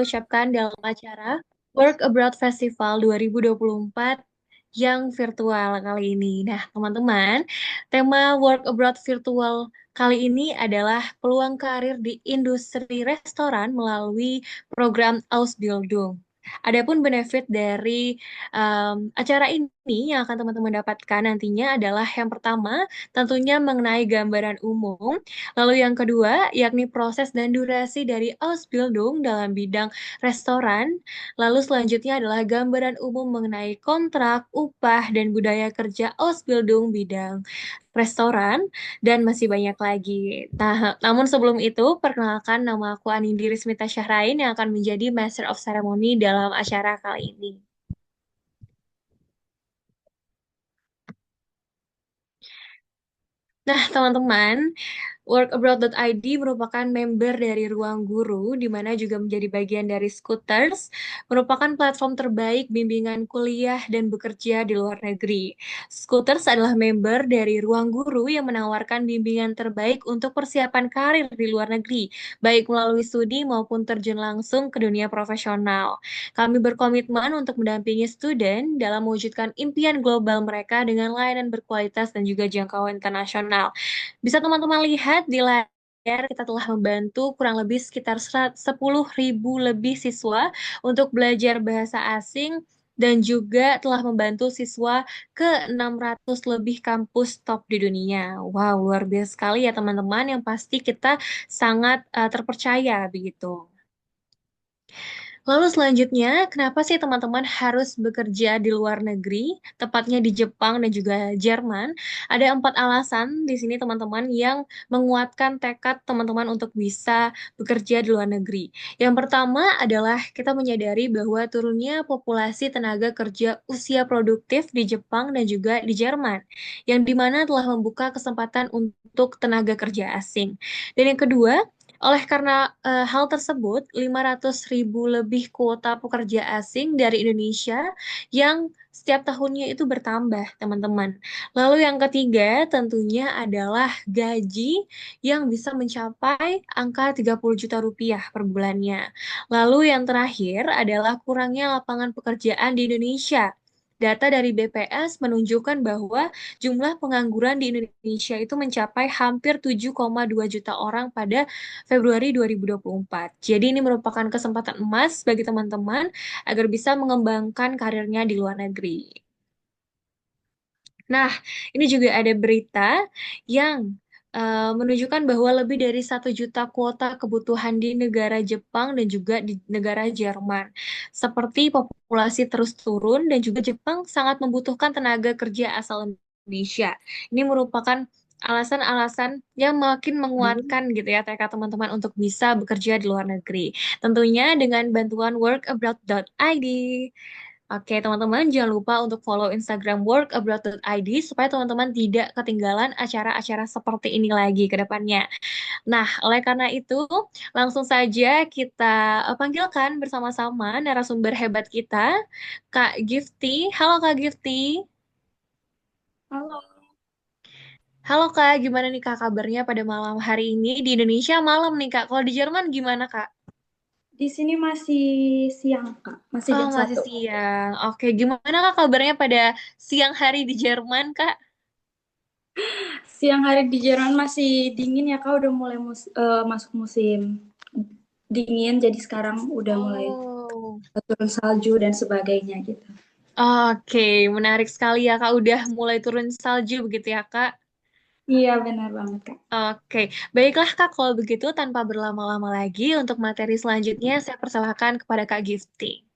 kita ucapkan dalam acara Work Abroad Festival 2024 yang virtual kali ini. Nah, teman-teman, tema Work Abroad Virtual kali ini adalah peluang karir di industri restoran melalui program Ausbildung. Adapun benefit dari acara ini yang akan teman-teman dapatkan nantinya adalah yang pertama, tentunya mengenai gambaran umum. Lalu yang kedua, yakni proses dan durasi dari Ausbildung dalam bidang restoran. Lalu selanjutnya adalah gambaran umum mengenai kontrak, upah, dan budaya kerja Ausbildung bidang restoran, dan masih banyak lagi. Nah, namun sebelum itu, perkenalkan nama aku Anindya Rismita Syahrain yang akan menjadi Master of Ceremony dalam acara kali ini. Nah, teman-teman, workabroad.id merupakan member dari Ruang Guru, di mana juga menjadi bagian dari Scooters, merupakan platform terbaik bimbingan kuliah dan bekerja di luar negeri. Scooters adalah member dari Ruang Guru yang menawarkan bimbingan terbaik untuk persiapan karir di luar negeri, baik melalui studi maupun terjun langsung ke dunia profesional. Kami berkomitmen untuk mendampingi student dalam mewujudkan impian global mereka dengan layanan berkualitas dan juga jangkauan internasional. Bisa teman-teman lihat di layar, kita telah membantu kurang lebih sekitar 10.000 lebih siswa untuk belajar bahasa asing dan juga telah membantu siswa ke 600 lebih kampus top di dunia. Wow, luar biasa sekali ya teman-teman, yang pasti kita sangat terpercaya begitu. Lalu selanjutnya, kenapa sih teman-teman harus bekerja di luar negeri, tepatnya di Jepang dan juga Jerman? Ada 4 alasan di sini teman-teman yang menguatkan tekad teman-teman untuk bisa bekerja di luar negeri. Yang pertama adalah kita menyadari bahwa turunnya populasi tenaga kerja usia produktif di Jepang dan juga di Jerman, yang dimana telah membuka kesempatan untuk tenaga kerja asing. Dan yang kedua, oleh karena hal tersebut, 500.000 lebih kuota pekerja asing dari Indonesia yang setiap tahunnya itu bertambah, teman-teman. Lalu yang ketiga tentunya adalah gaji yang bisa mencapai angka 30 juta rupiah per bulannya. Lalu yang terakhir adalah kurangnya lapangan pekerjaan di Indonesia. Data dari BPS menunjukkan bahwa jumlah pengangguran di Indonesia itu mencapai hampir 7,2 juta orang pada Februari 2024. Jadi ini merupakan kesempatan emas bagi teman-teman agar bisa mengembangkan karirnya di luar negeri. Nah, ini juga ada berita yang menunjukkan bahwa lebih dari 1 juta kuota kebutuhan di negara Jepang dan juga di negara Jerman. Seperti populasi terus turun dan juga Jepang sangat membutuhkan tenaga kerja asal Indonesia. Ini merupakan alasan-alasan yang makin menguatkan gitu ya tekad teman-teman untuk bisa bekerja di luar negeri. Tentunya dengan bantuan workabroad.id. Oke, teman-teman jangan lupa untuk follow Instagram workabroad.id supaya teman-teman tidak ketinggalan acara-acara seperti ini lagi ke depannya. Nah, oleh karena itu, langsung saja kita panggilkan bersama-sama narasumber hebat kita, Kak Gifty. Halo Kak Gifty. Halo, Halo Kak, gimana nih Kak kabarnya pada malam hari ini? Di Indonesia malam nih Kak. Kalau di Jerman gimana Kak? di sini masih siang, Kak. Masih Oh, jam masih 1. siang. Oke, gimana Kak kabarnya pada siang hari di Jerman Kak? Siang hari di Jerman masih dingin ya, Kak. Udah mulai masuk musim dingin, jadi sekarang udah mulai Oh, turun salju dan sebagainya gitu. oke, menarik sekali ya Kak. Udah mulai turun salju begitu ya Kak. Iya, benar banget, Kak. Oke, baiklah Kak. Kalau begitu tanpa berlama-lama lagi untuk materi selanjutnya saya persilahkan kepada Kak Gifty.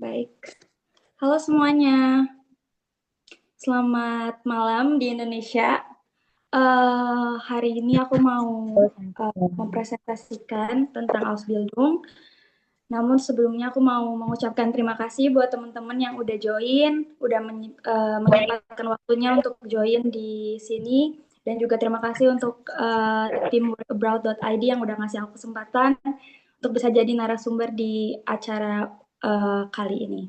Baik. Halo semuanya. Selamat malam di Indonesia. Hari ini aku mau mempresentasikan tentang Ausbildung. Namun sebelumnya aku mau mengucapkan terima kasih buat teman-teman yang udah join, udah menyempatkan waktunya untuk join di sini. Dan juga terima kasih untuk tim workabroad.id yang udah ngasih aku kesempatan untuk bisa jadi narasumber di acara kali ini.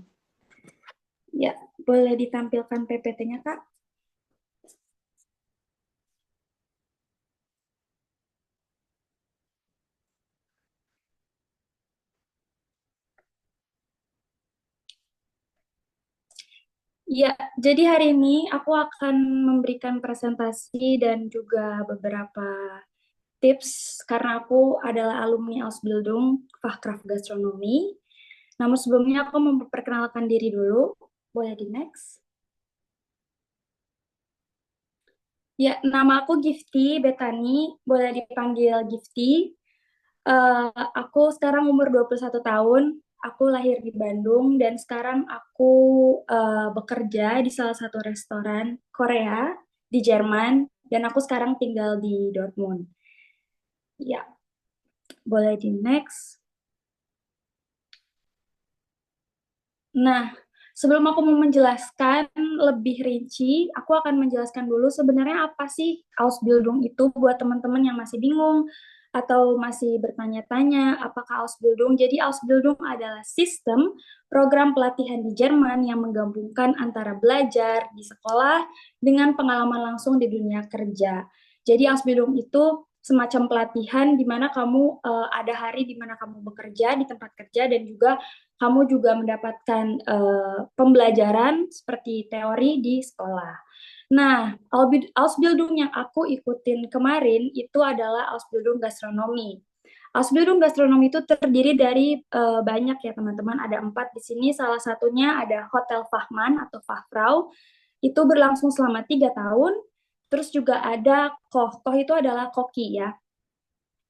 Ya, boleh ditampilkan PPT-nya, Kak? Ya, jadi hari ini aku akan memberikan presentasi dan juga beberapa tips karena aku adalah alumni Ausbildung Fachkraft Gastronomi. Namun sebelumnya aku memperkenalkan diri dulu. Boleh di next? Ya, nama aku Gifty Betani, boleh dipanggil Gifty. Aku sekarang umur 21 tahun. Aku lahir di Bandung dan sekarang aku bekerja di salah satu restoran Korea di Jerman dan aku sekarang tinggal di Dortmund. Ya, boleh di next. Nah, sebelum aku mau menjelaskan lebih rinci, aku akan menjelaskan dulu sebenarnya apa sih Ausbildung itu buat teman-teman yang masih bingung atau masih bertanya-tanya apakah Ausbildung. Jadi Ausbildung adalah sistem program pelatihan di Jerman yang menggabungkan antara belajar di sekolah dengan pengalaman langsung di dunia kerja. Jadi Ausbildung itu semacam pelatihan di mana kamu ada hari di mana kamu bekerja di tempat kerja dan juga kamu juga mendapatkan pembelajaran seperti teori di sekolah. Nah, Ausbildung yang aku ikutin kemarin itu adalah Ausbildung Gastronomi. Ausbildung Gastronomi itu terdiri dari banyak ya teman-teman, ada 4 di sini. Salah satunya ada Hotel Fachmann atau Fachfrau, itu berlangsung selama 3 tahun. Terus juga ada Koch, Koch itu adalah koki ya,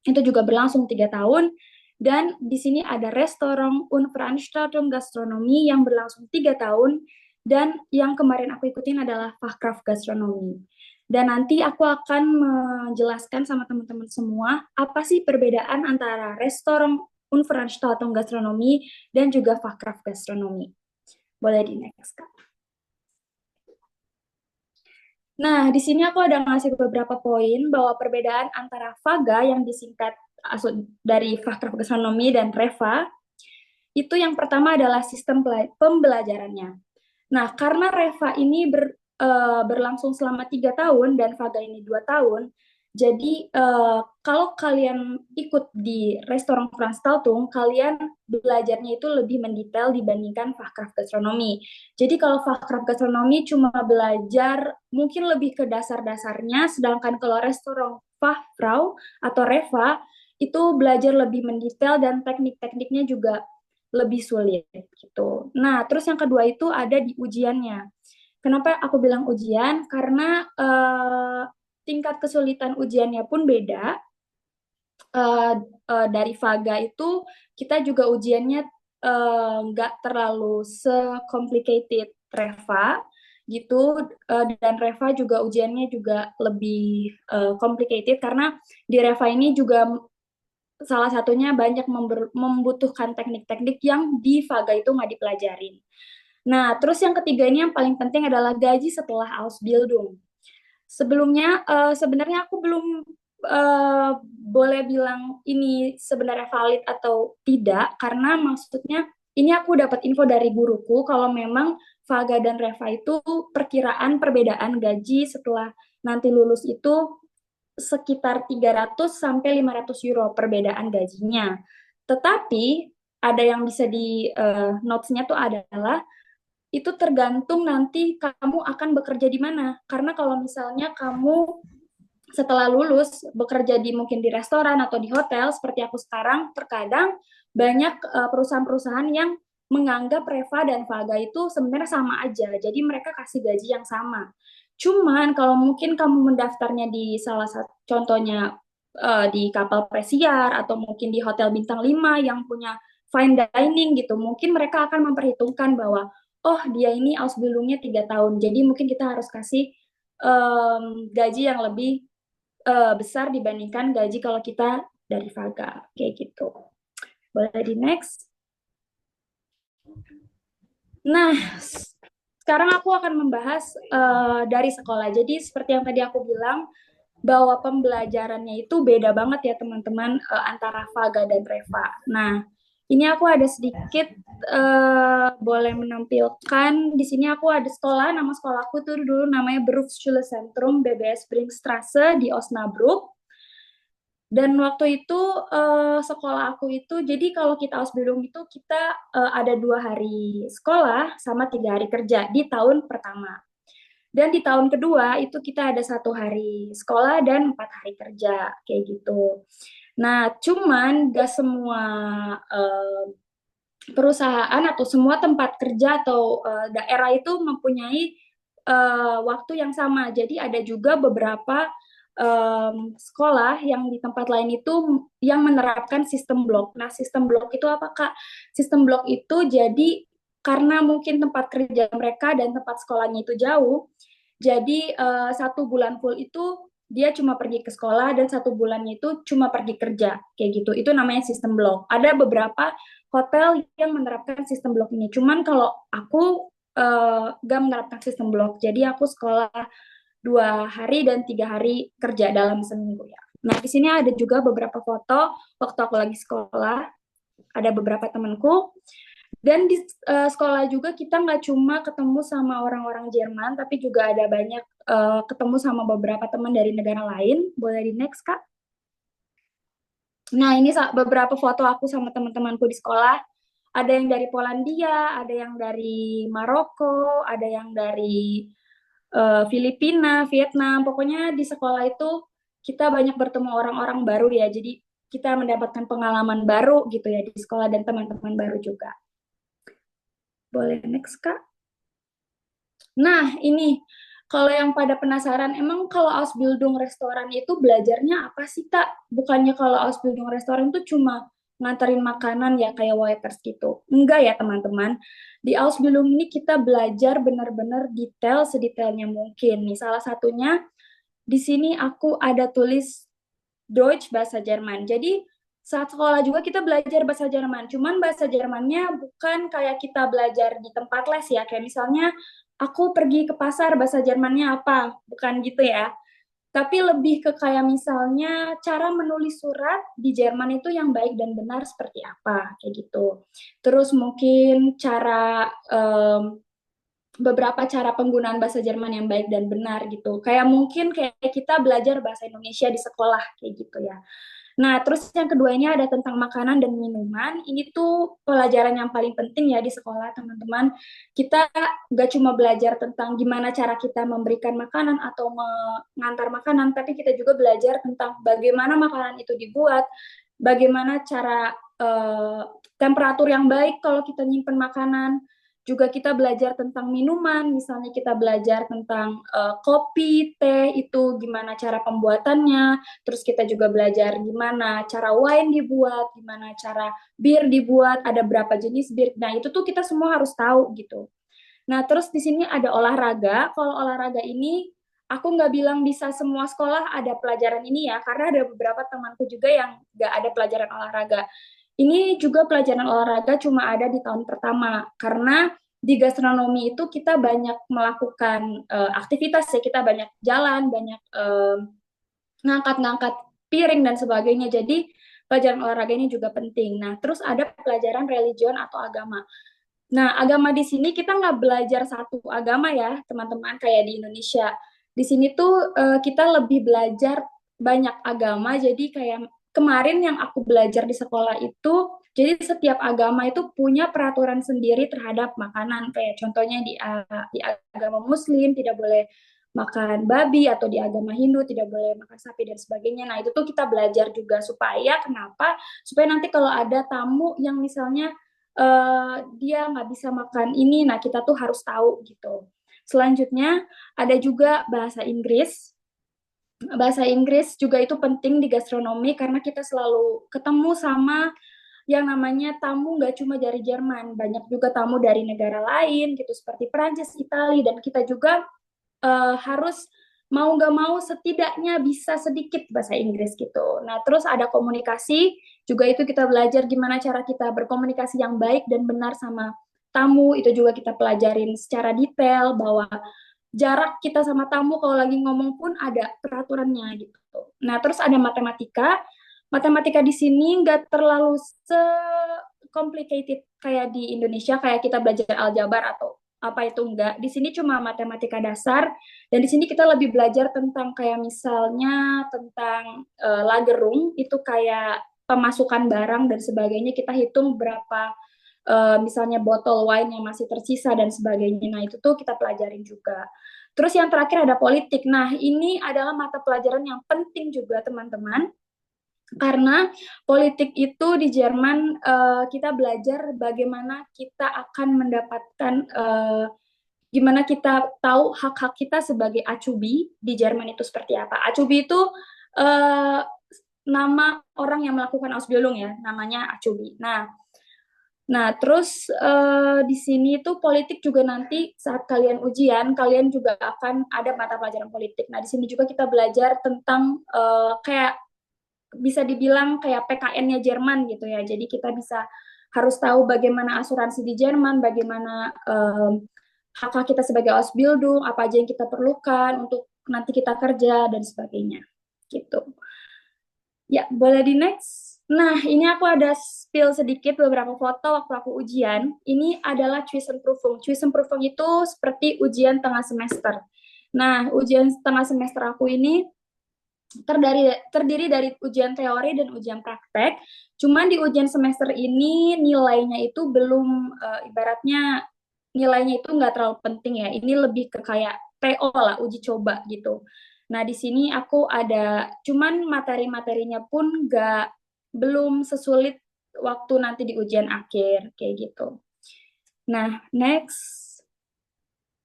itu juga berlangsung 3 tahun. Dan di sini ada restoran und Veranstaltung Gastronomie yang berlangsung 3 tahun. Dan yang kemarin aku ikutin adalah Fachkraft Gastronomi. Dan nanti aku akan menjelaskan sama teman-teman semua apa sih perbedaan antara restoran und Veranstaltung Gastronomie dan juga Fachkraft Gastronomi. Boleh di next, Kak. Nah, di sini aku ada ngasih beberapa poin bahwa perbedaan antara VAGA yang disingkat dari Fachkraft Gastronomi dan REVA, itu yang pertama adalah sistem pembelajarannya. Nah, karena REVA ini berlangsung selama 3 tahun dan VAGA ini 2 tahun, jadi kalau kalian ikut di restoran Veranstaltung, kalian belajarnya itu lebih mendetail dibandingkan Fachkraft Gastronomi. Jadi kalau Fachkraft Gastronomi cuma belajar mungkin lebih ke dasar-dasarnya, sedangkan kalau restoran Fachfrau atau Reva itu belajar lebih mendetail dan teknik-tekniknya juga lebih sulit gitu. Nah, terus yang kedua itu ada di ujiannya. Kenapa aku bilang ujian? Karena tingkat kesulitan ujiannya pun beda. Dari VAGA itu kita juga ujiannya nggak terlalu se-complicated Reva gitu, dan Reva juga ujiannya juga lebih complicated karena di Reva ini juga salah satunya banyak membutuhkan teknik-teknik yang di VAGA itu nggak dipelajarin. Nah, terus yang ketiga ini yang paling penting adalah gaji setelah Ausbildung. Sebelumnya sebenarnya aku belum boleh bilang ini sebenarnya valid atau tidak karena maksudnya ini aku dapat info dari guruku kalau memang Vaga dan Reva itu perkiraan perbedaan gaji setelah nanti lulus itu sekitar 300 sampai 500 euro perbedaan gajinya. Tetapi ada yang bisa di notes-nya tuh adalah itu tergantung nanti kamu akan bekerja di mana. Karena kalau misalnya kamu setelah lulus bekerja di mungkin di restoran atau di hotel seperti aku sekarang, terkadang banyak perusahaan-perusahaan yang menganggap Reva dan Vaga itu sebenarnya sama aja. Jadi mereka kasih gaji yang sama. Cuman kalau mungkin kamu mendaftarnya di salah satu contohnya di kapal pesiar atau mungkin di hotel bintang 5 yang punya fine dining gitu, mungkin mereka akan memperhitungkan bahwa oh dia ini Ausbildungnya 3 tahun, jadi mungkin kita harus kasih gaji yang lebih besar dibandingkan gaji kalau kita dari Vaga kayak gitu. Boleh di next. Nah, sekarang aku akan membahas dari sekolah. Jadi seperti yang tadi aku bilang bahwa pembelajarannya itu beda banget ya teman-teman antara Vaga dan Reva. Nah, ini aku ada sedikit boleh menampilkan di sini aku ada sekolah, nama sekolahku tuh dulu namanya Berufsschule Zentrum BBS Brinkstraße di Osnabrück. Dan waktu itu sekolah aku itu, jadi kalau kita Ausbildung itu kita ada 2 hari sekolah sama 3 hari kerja di tahun pertama. Dan di tahun kedua itu kita ada 1 hari sekolah dan 4 hari kerja kayak gitu. Nah, cuman gak semua eh, perusahaan atau semua tempat kerja atau daerah itu mempunyai waktu yang sama. Jadi ada juga beberapa sekolah yang di tempat lain itu yang menerapkan sistem blok. Nah, sistem blok itu apa, Kak? Sistem blok itu jadi karena mungkin tempat kerja mereka dan tempat sekolahnya itu jauh, jadi 1 bulan full itu dia cuma pergi ke sekolah dan 1 bulannya itu cuma pergi kerja kayak gitu. Itu namanya sistem blok. Ada beberapa hotel yang menerapkan sistem blok ini. Cuman kalau aku gak menerapkan sistem blok. Jadi aku sekolah 2 hari dan 3 hari kerja dalam seminggu ya. Nah, di sini ada juga beberapa foto waktu aku lagi sekolah. Ada beberapa temanku. Dan di sekolah juga kita nggak cuma ketemu sama orang-orang Jerman, tapi juga ada banyak ketemu sama beberapa teman dari negara lain. Boleh di next, Kak? Nah, ini beberapa foto aku sama teman-temanku di sekolah. Ada yang dari Polandia, ada yang dari Maroko, ada yang dari Filipina, Vietnam. Pokoknya di sekolah itu kita banyak bertemu orang-orang baru ya. Jadi kita mendapatkan pengalaman baru gitu ya di sekolah dan teman-teman baru juga. Boleh next, Kak? Nah, ini kalau yang pada penasaran, emang kalau Ausbildung restoran itu belajarnya apa sih, Kak? Bukannya kalau Ausbildung restoran itu cuma nganterin makanan ya kayak waiters gitu. Enggak ya, teman-teman. Di Ausbildung ini kita belajar benar-benar detail sedetailnya mungkin. Nih, salah satunya di sini aku ada tulis Deutsch bahasa Jerman. Jadi saat sekolah juga kita belajar bahasa Jerman. Cuman bahasa Jermannya bukan kayak kita belajar di tempat les ya. Kayak misalnya aku pergi ke pasar bahasa Jermannya apa? Bukan gitu ya. Tapi lebih ke kayak misalnya cara menulis surat di Jerman itu yang baik dan benar seperti apa, kayak gitu. Terus mungkin beberapa cara penggunaan bahasa Jerman yang baik dan benar gitu. Kayak mungkin kayak kita belajar bahasa Indonesia di sekolah kayak gitu ya. Nah, terus yang kedua ini ada tentang makanan dan minuman. Ini tuh pelajaran yang paling penting ya di sekolah, teman-teman. Kita gak cuma belajar tentang gimana cara kita memberikan makanan atau mengantar makanan, tapi kita juga belajar tentang bagaimana makanan itu dibuat, bagaimana cara temperatur yang baik kalau kita nyimpen makanan, juga kita belajar tentang minuman, misalnya kita belajar tentang kopi, teh, itu gimana cara pembuatannya, terus kita juga belajar gimana cara wine dibuat, gimana cara bir dibuat, ada berapa jenis bir, nah itu tuh kita semua harus tahu gitu. Nah terus di sini ada olahraga, kalau olahraga ini aku nggak bilang bisa semua sekolah ada pelajaran ini ya, karena ada beberapa temanku juga yang nggak ada pelajaran olahraga. Ini juga pelajaran olahraga cuma ada di tahun pertama, karena di gastronomi itu kita banyak melakukan aktivitas ya, kita banyak jalan, banyak ngangkat-ngangkat piring dan sebagainya. Jadi pelajaran olahraga ini juga penting. Nah, terus ada pelajaran religion atau agama. Nah, agama di sini kita nggak belajar satu agama ya, teman-teman, kayak di Indonesia. Di sini tuh kita lebih belajar banyak agama, jadi kayak kemarin yang aku belajar di sekolah itu, jadi setiap agama itu punya peraturan sendiri terhadap makanan. Kayak contohnya di agama Muslim tidak boleh makan babi, atau di agama Hindu tidak boleh makan sapi dan sebagainya. Nah, itu tuh kita belajar juga supaya kenapa? Supaya nanti kalau ada tamu yang misalnya dia nggak bisa makan ini, nah kita tuh harus tahu gitu. Selanjutnya ada juga bahasa Inggris. Bahasa Inggris juga itu penting di gastronomi karena kita selalu ketemu sama yang namanya tamu nggak cuma dari Jerman, banyak juga tamu dari negara lain gitu seperti Prancis, Italia, dan kita juga harus mau nggak mau setidaknya bisa sedikit bahasa Inggris gitu. Nah, terus ada komunikasi, juga itu kita belajar gimana cara kita berkomunikasi yang baik dan benar sama tamu, itu juga kita pelajarin secara detail bahwa jarak kita sama tamu kalau lagi ngomong pun ada peraturannya gitu. Nah, terus ada matematika. Matematika di sini nggak terlalu complicated kayak di Indonesia, kayak kita belajar aljabar atau apa itu enggak. Di sini cuma matematika dasar, dan di sini kita lebih belajar tentang kayak misalnya tentang lagerung, itu kayak pemasukan barang dan sebagainya, kita hitung berapa misalnya botol wine yang masih tersisa dan sebagainya. Nah, itu tuh kita pelajarin juga. Terus yang terakhir ada politik. Nah, ini adalah mata pelajaran yang penting juga, teman-teman. Karena politik itu di Jerman kita belajar bagaimana kita akan mendapatkan gimana kita tahu hak-hak kita sebagai acubi di Jerman itu seperti apa. Acubi itu uh, nama orang yang melakukan Ausbildung ya, namanya acubi. Nah, terus di sini tuh politik juga nanti saat kalian ujian, kalian juga akan ada mata pelajaran politik. Nah, di sini juga kita belajar tentang kayak bisa dibilang kayak PKN-nya Jerman gitu ya. Jadi kita bisa harus tahu bagaimana asuransi di Jerman, bagaimana hak-hak kita sebagai Ausbildung, apa aja yang kita perlukan untuk nanti kita kerja dan sebagainya. Gitu. Ya, boleh di next. Nah, ini aku ada spill sedikit beberapa foto waktu aku ujian. Ini adalah Zwischenprüfung. Zwischenprüfung itu seperti ujian tengah semester. Nah, ujian tengah semester aku ini terdiri dari ujian teori dan ujian praktek. Cuman di ujian semester ini nilainya itu belum ibaratnya nilainya itu nggak terlalu penting ya. Ini lebih ke kayak TO lah, uji coba gitu. Nah, di sini aku ada cuman materi-materinya pun nggak belum sesulit waktu nanti di ujian akhir kayak gitu. Nah, next.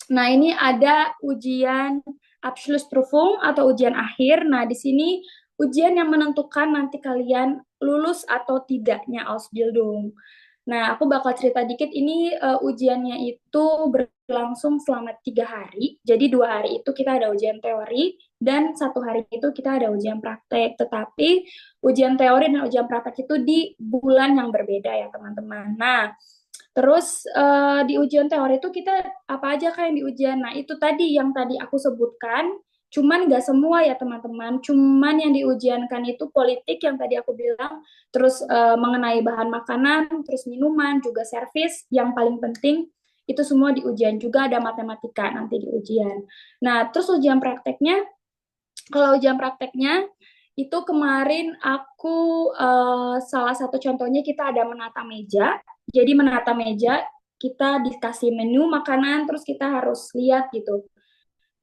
Nah, ini ada ujian Abschlussprüfung atau ujian akhir. Nah, di sini ujian yang menentukan nanti kalian lulus atau tidaknya Ausbildung. Nah, aku bakal cerita dikit. Ini ujiannya itu berlangsung selama 3 hari. Jadi 2 hari itu kita ada ujian teori dan 1 hari itu kita ada ujian praktek. Tetapi ujian teori dan ujian praktek itu di bulan yang berbeda ya teman-teman. Nah, terus di ujian teori itu kita apa aja kayak yang di ujian. Nah, itu tadi yang tadi aku sebutkan. Cuman nggak semua ya teman-teman. Cuman yang diujiankan itu politik yang tadi aku bilang. Terus mengenai bahan makanan, terus minuman, juga servis. Yang paling penting itu semua di ujian. Juga ada matematika nanti di ujian. Nah, terus ujian prakteknya. Kalau ujian prakteknya itu kemarin aku salah satu contohnya kita ada menata meja. Jadi menata meja kita dikasih menu makanan terus kita harus lihat gitu.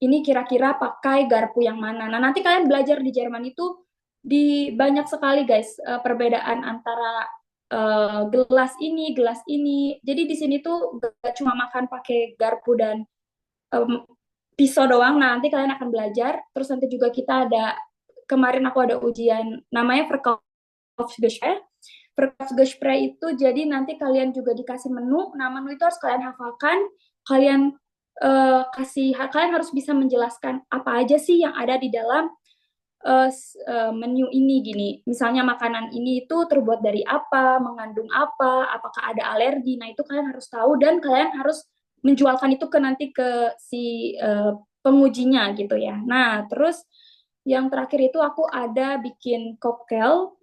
Ini kira-kira pakai garpu yang mana. Nah, nanti kalian belajar di Jerman itu di banyak sekali guys perbedaan antara gelas ini, gelas ini. Jadi di sini tuh gak cuma makan pakai garpu dan um, pisau doang. Nah, nanti kalian akan belajar. Terus nanti juga kita ada kemarin aku ada ujian namanya Verkaufsgespräch. Verkaufsgespräch itu jadi nanti kalian juga dikasih menu. Nah, menu itu harus kalian hafalkan. Kalian kalian harus bisa menjelaskan apa aja sih yang ada di dalam menu ini gini. Misalnya makanan ini itu terbuat dari apa, mengandung apa, apakah ada alergi. Nah, itu kalian harus tahu dan kalian harus menjualkan itu ke nanti ke si pengujinya gitu ya. Nah, terus yang terakhir itu aku ada bikin cocktail.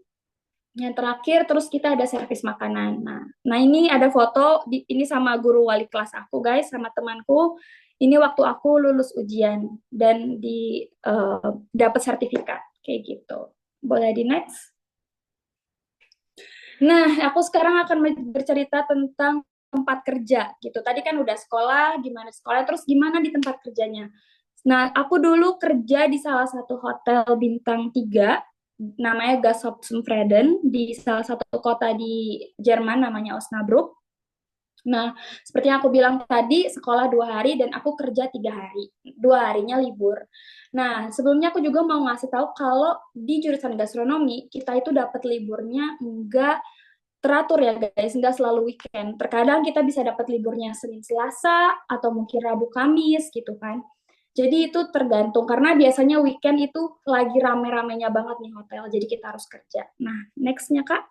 Yang terakhir terus kita ada servis makanan. Nah ini ada foto ini sama guru wali kelas aku guys, sama temanku. Ini waktu aku lulus ujian dan di dapat sertifikat kayak gitu. Boleh di next. Nah, aku sekarang akan bercerita tentang tempat kerja gitu. Tadi kan udah sekolah, gimana sekolah, terus gimana di tempat kerjanya. Nah, aku dulu kerja di salah satu hotel bintang 3, namanya Gasthof-Zumfrieden, di salah satu kota di Jerman, namanya Osnabrück. Nah, seperti yang aku bilang tadi, sekolah 2 hari dan aku kerja 3 hari. 2 harinya libur. Nah, sebelumnya aku juga mau ngasih tahu kalau di jurusan gastronomi, kita itu dapat liburnya enggak teratur ya guys, nggak selalu weekend. Terkadang kita bisa dapat liburnya Senin Selasa atau mungkin Rabu Kamis gitu kan. Jadi itu tergantung karena biasanya weekend itu lagi rame-ramenya banget nih hotel, jadi kita harus kerja. Nah, nextnya Kak.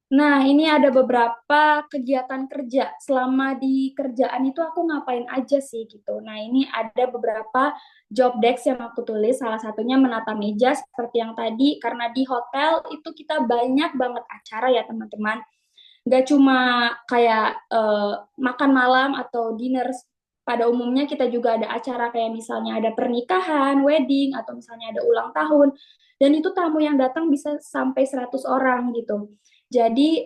Nah, ini ada beberapa kegiatan kerja. Selama di kerjaan itu aku ngapain aja sih gitu. Nah, ini ada beberapa job desk yang aku tulis. Salah satunya menata meja seperti yang tadi. Karena di hotel itu kita banyak banget acara ya teman-teman. nggak cuma kayak makan malam atau dinner. Pada umumnya kita juga ada acara kayak misalnya ada pernikahan, wedding, atau misalnya ada ulang tahun. Dan itu tamu yang datang bisa sampai 100 orang gitu. Jadi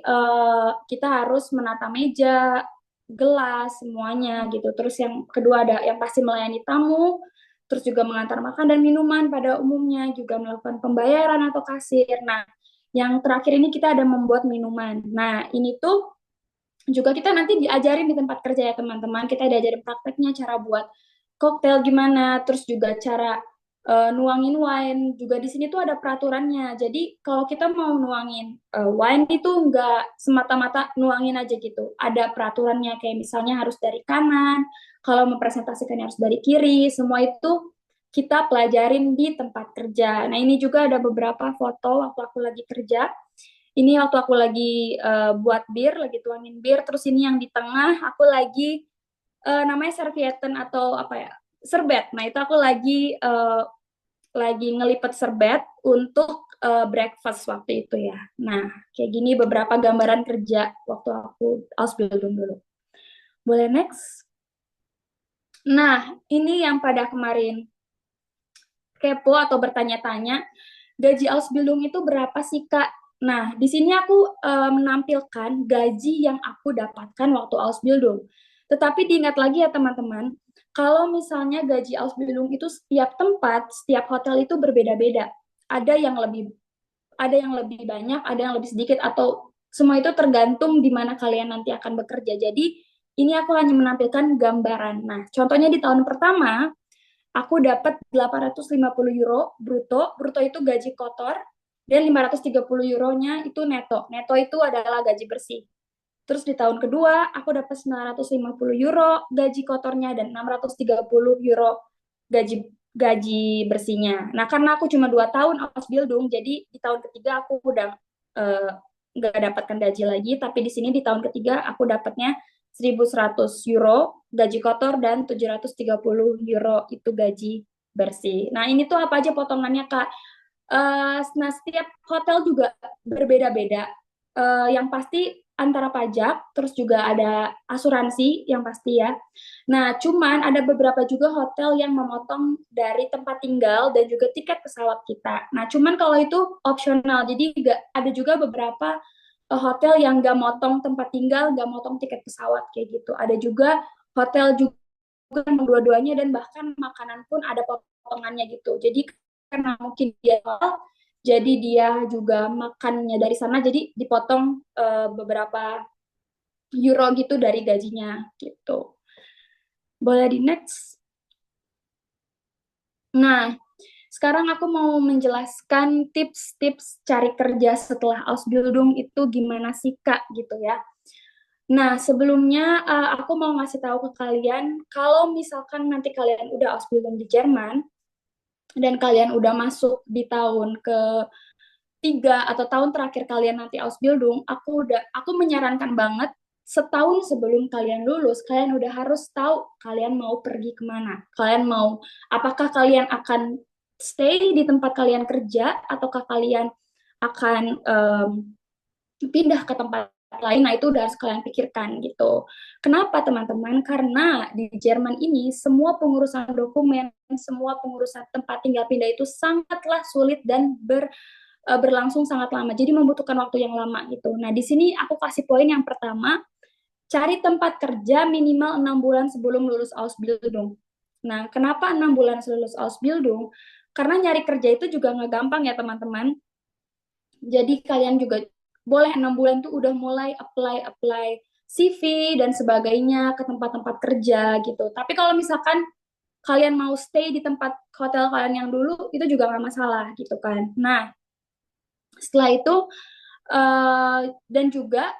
kita harus menata meja, gelas, semuanya gitu. Terus yang kedua ada yang pasti melayani tamu, terus juga mengantar makan dan minuman pada umumnya, juga melakukan pembayaran atau kasir. Nah, yang terakhir ini kita ada membuat minuman. Nah, ini tuh juga kita nanti diajarin di tempat kerja ya teman-teman. Kita diajarin prakteknya cara buat koktail gimana, terus juga cara nuangin wine. Juga di sini tuh ada peraturannya. Jadi kalau kita mau nuangin wine itu nggak semata-mata nuangin aja gitu. Ada peraturannya kayak misalnya harus dari kanan, kalau mempresentasikannya harus dari kiri. Semua itu kita pelajarin di tempat kerja. Nah ini juga ada beberapa foto waktu aku lagi kerja. Ini waktu aku lagi buat bir, lagi tuangin bir, terus ini yang di tengah aku lagi namanya servietten atau apa ya, serbet. Nah itu aku lagi ngelipet serbet untuk breakfast waktu itu ya. Nah kayak gini beberapa gambaran kerja waktu aku Ausbildung dulu. Boleh next? Nah ini yang pada kemarin kepo atau bertanya-tanya, gaji Ausbildung itu berapa sih Kak? Nah, di sini aku menampilkan gaji yang aku dapatkan waktu Ausbildung. Tetapi diingat lagi ya teman-teman, kalau misalnya gaji Ausbildung itu setiap tempat, setiap hotel itu berbeda-beda. Ada yang lebih banyak, ada yang lebih sedikit, atau semua itu tergantung di mana kalian nanti akan bekerja. Jadi, ini aku hanya menampilkan gambaran. Nah, contohnya di tahun pertama, aku dapat 850 euro bruto. Bruto itu gaji kotor, dan 530 euronya itu neto. Neto itu adalah gaji bersih. Terus di tahun kedua, aku dapat 950 euro gaji kotornya dan 630 euro gaji gaji bersihnya. Nah, karena aku cuma 2 tahun Ausbildung, jadi di tahun ketiga aku udah eh, nggak dapatkan gaji lagi, tapi di sini di tahun ketiga aku dapatnya 1.100 euro gaji kotor dan 730 euro itu gaji bersih. Nah, ini tuh apa aja potongannya, Kak? Nah, setiap hotel juga berbeda-beda. Yang pasti antara pajak, terus juga ada asuransi yang pasti ya. Nah, cuman ada beberapa juga hotel yang memotong dari tempat tinggal dan juga tiket pesawat kita. Nah, cuman kalau itu opsional, jadi ada juga beberapa hotel yang nggak motong tempat tinggal, nggak motong tiket pesawat kayak gitu. Ada juga hotel juga yang dua-duanya, dan bahkan makanan pun ada potongannya gitu. Jadi karena mungkin dia mahal, jadi dia juga makannya dari sana, jadi dipotong beberapa euro gitu dari gajinya gitu. Boleh di next? Nah, sekarang aku mau menjelaskan tips-tips cari kerja setelah Ausbildung itu gimana sih Kak gitu ya. Nah, sebelumnya aku mau ngasih tahu ke kalian, kalau misalkan nanti kalian udah Ausbildung di Jerman dan kalian udah masuk di tahun ke-3 atau tahun terakhir kalian nanti Ausbildung, aku menyarankan banget setahun sebelum kalian lulus, kalian udah harus tahu kalian mau pergi kemana. Kalian mau, apakah kalian akan stay di tempat kalian kerja, ataukah kalian akan pindah ke tempat lain. Nah, itu udah harus kalian pikirkan gitu. Kenapa teman-teman? Karena di Jerman ini semua pengurusan dokumen, semua pengurusan tempat tinggal pindah itu sangatlah sulit dan berlangsung sangat lama. Jadi membutuhkan waktu yang lama gitu. Nah, di sini aku kasih poin yang pertama, cari tempat kerja minimal 6 bulan sebelum lulus Ausbildung. Nah, kenapa 6 bulan sebelum lulus Ausbildung? Karena nyari kerja itu juga nggak gampang ya teman-teman. Jadi kalian juga boleh 6 bulan tuh udah mulai apply CV dan sebagainya ke tempat-tempat kerja gitu. Tapi kalau misalkan kalian mau stay di tempat hotel kalian yang dulu, itu juga nggak masalah gitu kan. Nah, setelah itu dan juga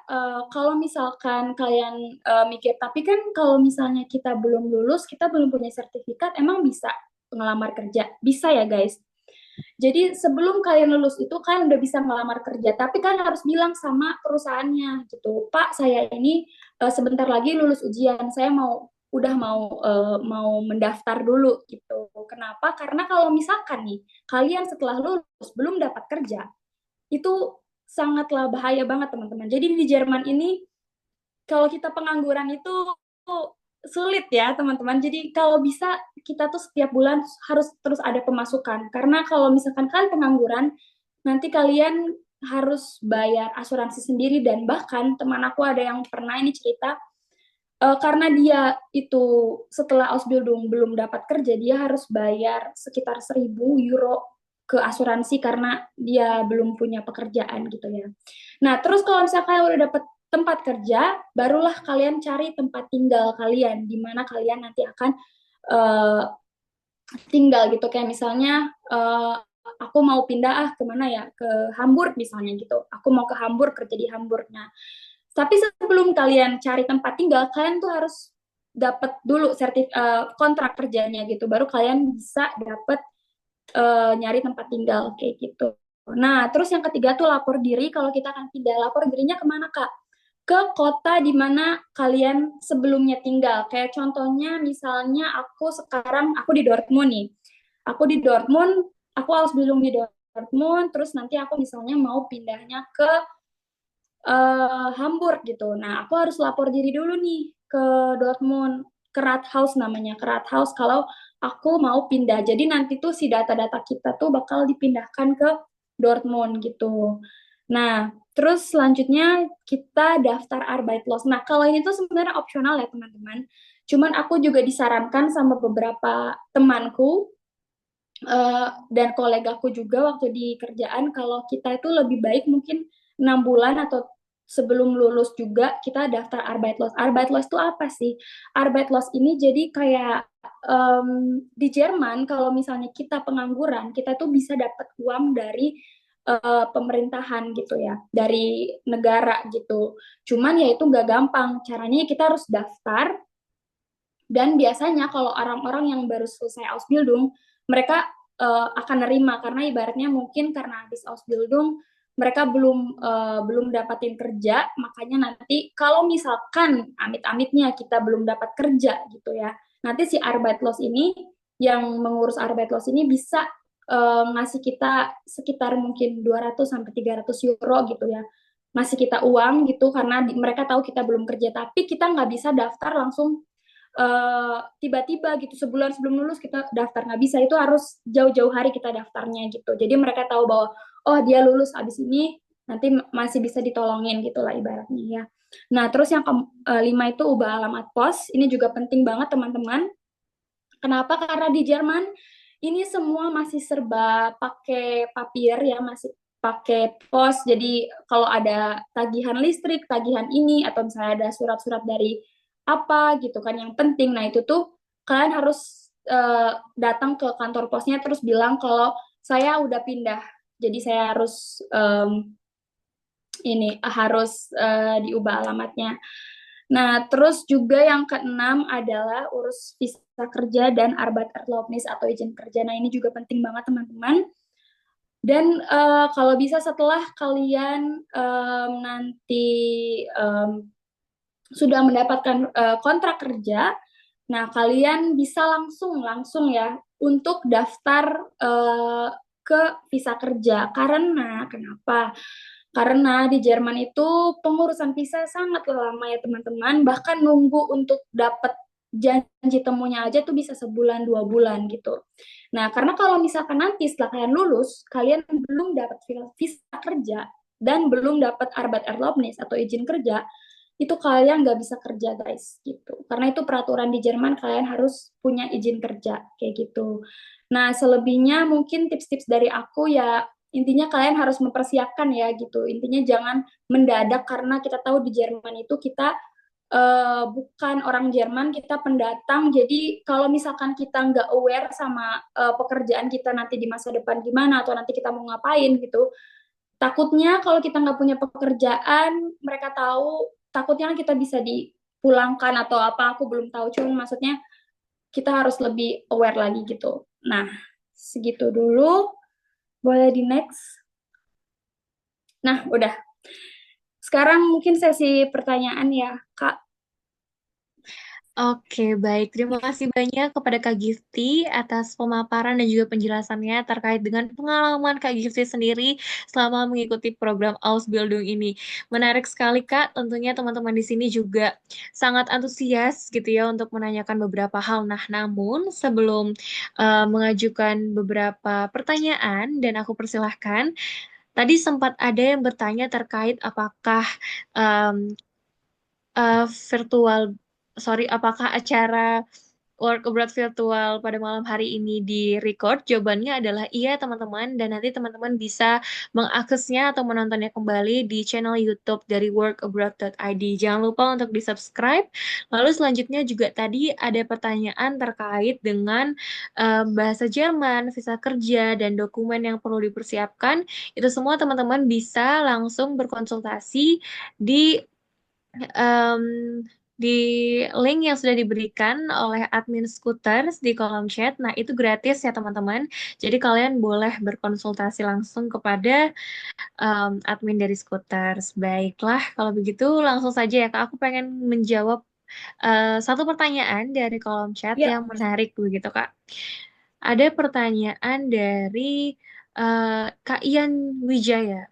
kalau misalkan kalian mikir, tapi kan kalau misalnya kita belum lulus, kita belum punya sertifikat, emang bisa ngelamar kerja? Bisa ya guys. Jadi sebelum kalian lulus itu kalian udah bisa ngelamar kerja, tapi kalian harus bilang sama perusahaannya gitu, Pak, saya ini sebentar lagi lulus ujian, saya mau mendaftar dulu gitu. Kenapa? Karena kalau misalkan nih kalian setelah lulus belum dapat kerja, itu sangatlah bahaya banget teman-teman. Jadi di Jerman ini kalau kita pengangguran itu sulit ya teman-teman. Jadi kalau bisa kita tuh setiap bulan harus terus ada pemasukan. Karena kalau misalkan kalian pengangguran, nanti kalian harus bayar asuransi sendiri. Dan bahkan teman aku ada yang pernah ini cerita, karena dia itu setelah Ausbildung belum dapat kerja, dia harus bayar sekitar 1.000 euro ke asuransi karena dia belum punya pekerjaan gitu ya. Nah, terus kalau misalnya kalian udah dapat tempat kerja, barulah kalian cari tempat tinggal kalian, di mana kalian nanti akan uh, tinggal gitu. Kayak misalnya aku mau pindah kemana ya, ke Hamburg misalnya gitu. Aku mau ke Hamburg, kerja di Hamburg. Nah, tapi sebelum kalian cari tempat tinggal, kalian tuh harus dapat dulu kontrak kerjanya gitu. Baru kalian bisa dapat nyari tempat tinggal kayak gitu. Nah, terus yang ketiga tuh lapor diri. Kalau kita akan pindah, lapor dirinya kemana, Kak? Ke kota di mana kalian sebelumnya tinggal. Kayak contohnya misalnya aku di Dortmund nih. Aku di Dortmund, aku harus belum di Dortmund, terus nanti aku misalnya mau pindahnya ke Hamburg gitu. Nah, aku harus lapor diri dulu nih ke Dortmund, ke Rathaus namanya, ke Rathaus kalau aku mau pindah. Jadi nanti tuh si data-data kita tuh bakal dipindahkan ke Dortmund gitu. Nah, terus selanjutnya kita daftar Arbeitslos. Nah, kalau ini tuh sebenarnya opsional ya teman-teman. Cuman aku juga disarankan sama beberapa temanku dan kolegaku juga waktu di kerjaan kalau kita itu lebih baik mungkin 6 bulan atau sebelum lulus juga kita daftar Arbeitslos. Arbeitslos itu apa sih? Arbeitslos ini jadi kayak di Jerman kalau misalnya kita pengangguran, kita tuh bisa dapat uang dari pemerintahan gitu ya, dari negara gitu. Cuman ya itu nggak gampang. Caranya kita harus daftar dan biasanya kalau orang-orang yang baru selesai Ausbildung, mereka akan nerima karena ibaratnya mungkin karena habis Ausbildung mereka belum dapatin kerja, makanya nanti kalau misalkan amit-amitnya kita belum dapat kerja gitu ya, nanti si Arbeitslos ini yang mengurus Arbeitslos ini bisa ngasih kita sekitar mungkin 200 sampai 300 euro gitu ya. Ngasih kita uang gitu karena mereka tahu kita belum kerja, tapi kita nggak bisa daftar langsung tiba-tiba gitu sebulan sebelum lulus kita daftar, nggak bisa, itu harus jauh-jauh hari kita daftarnya gitu. Jadi mereka tahu bahwa oh dia lulus abis ini nanti masih bisa ditolongin gitulah ibaratnya ya. Nah terus yang kelima itu ubah alamat pos, ini juga penting banget teman-teman. Kenapa? Karena di Jerman ini semua masih serba pakai papir ya, masih pakai pos. Jadi kalau ada tagihan listrik, tagihan ini, atau misalnya ada surat-surat dari apa gitu kan yang penting. Nah itu tuh kalian harus datang ke kantor posnya terus bilang kalau saya udah pindah. Jadi saya harus ini harus diubah alamatnya. Nah, terus juga yang keenam adalah urus visa kerja dan Arbeitserlaubnis atau izin kerja. Nah, ini juga penting banget teman-teman. Dan kalau bisa setelah kalian nanti sudah mendapatkan kontrak kerja, nah kalian bisa langsung ya untuk daftar ke visa kerja. Karena kenapa? Karena di Jerman itu pengurusan visa sangat lama ya teman-teman. Bahkan nunggu untuk dapat janji temunya aja tuh bisa sebulan 2 bulan gitu. Nah, karena kalau misalkan nanti setelah kalian lulus, kalian belum dapat visa kerja dan belum dapat Arbeitserlaubnis atau izin kerja, itu kalian nggak bisa kerja guys gitu. Karena itu peraturan di Jerman kalian harus punya izin kerja kayak gitu. Nah, selebihnya mungkin tips-tips dari aku ya intinya kalian harus mempersiapkan ya gitu. Intinya jangan mendadak karena kita tahu di Jerman itu kita bukan orang Jerman, kita pendatang. Jadi kalau misalkan kita nggak aware sama pekerjaan kita nanti di masa depan gimana atau nanti kita mau ngapain gitu, takutnya kalau kita nggak punya pekerjaan, mereka tahu, takutnya kan kita bisa dipulangkan atau apa, aku belum tahu. Cuma maksudnya kita harus lebih aware lagi gitu. Nah, segitu dulu. Boleh di next. Nah, udah. Sekarang mungkin sesi pertanyaan ya, Kak. Oke, baik. Terima kasih banyak kepada Kak Gifty atas pemaparan dan juga penjelasannya terkait dengan pengalaman Kak Gifty sendiri selama mengikuti program Ausbildung ini. Menarik sekali, Kak. Tentunya teman-teman di sini juga sangat antusias gitu ya untuk menanyakan beberapa hal. Nah, namun sebelum mengajukan beberapa pertanyaan dan aku persilahkan, tadi sempat ada yang bertanya terkait apakah em, virtual, sorry, apakah acara work abroad virtual pada malam hari ini di record? Jawabannya adalah iya, teman-teman, dan nanti teman-teman bisa mengaksesnya atau menontonnya kembali di channel YouTube dari workabroad.id. Jangan lupa untuk di-subscribe. Lalu selanjutnya juga tadi ada pertanyaan terkait dengan bahasa Jerman, visa kerja, dan dokumen yang perlu dipersiapkan. Itu semua teman-teman bisa langsung berkonsultasi di em, di link yang sudah diberikan oleh admin Scooters di kolom chat. Nah, itu gratis ya, teman-teman. Jadi kalian boleh berkonsultasi langsung kepada admin dari Scooters. Baiklah, kalau begitu langsung saja ya, Kak. Aku pengen menjawab satu pertanyaan dari kolom chat Ya, yang menarik begitu, Kak. Ada pertanyaan dari Kak Ian Wijaya.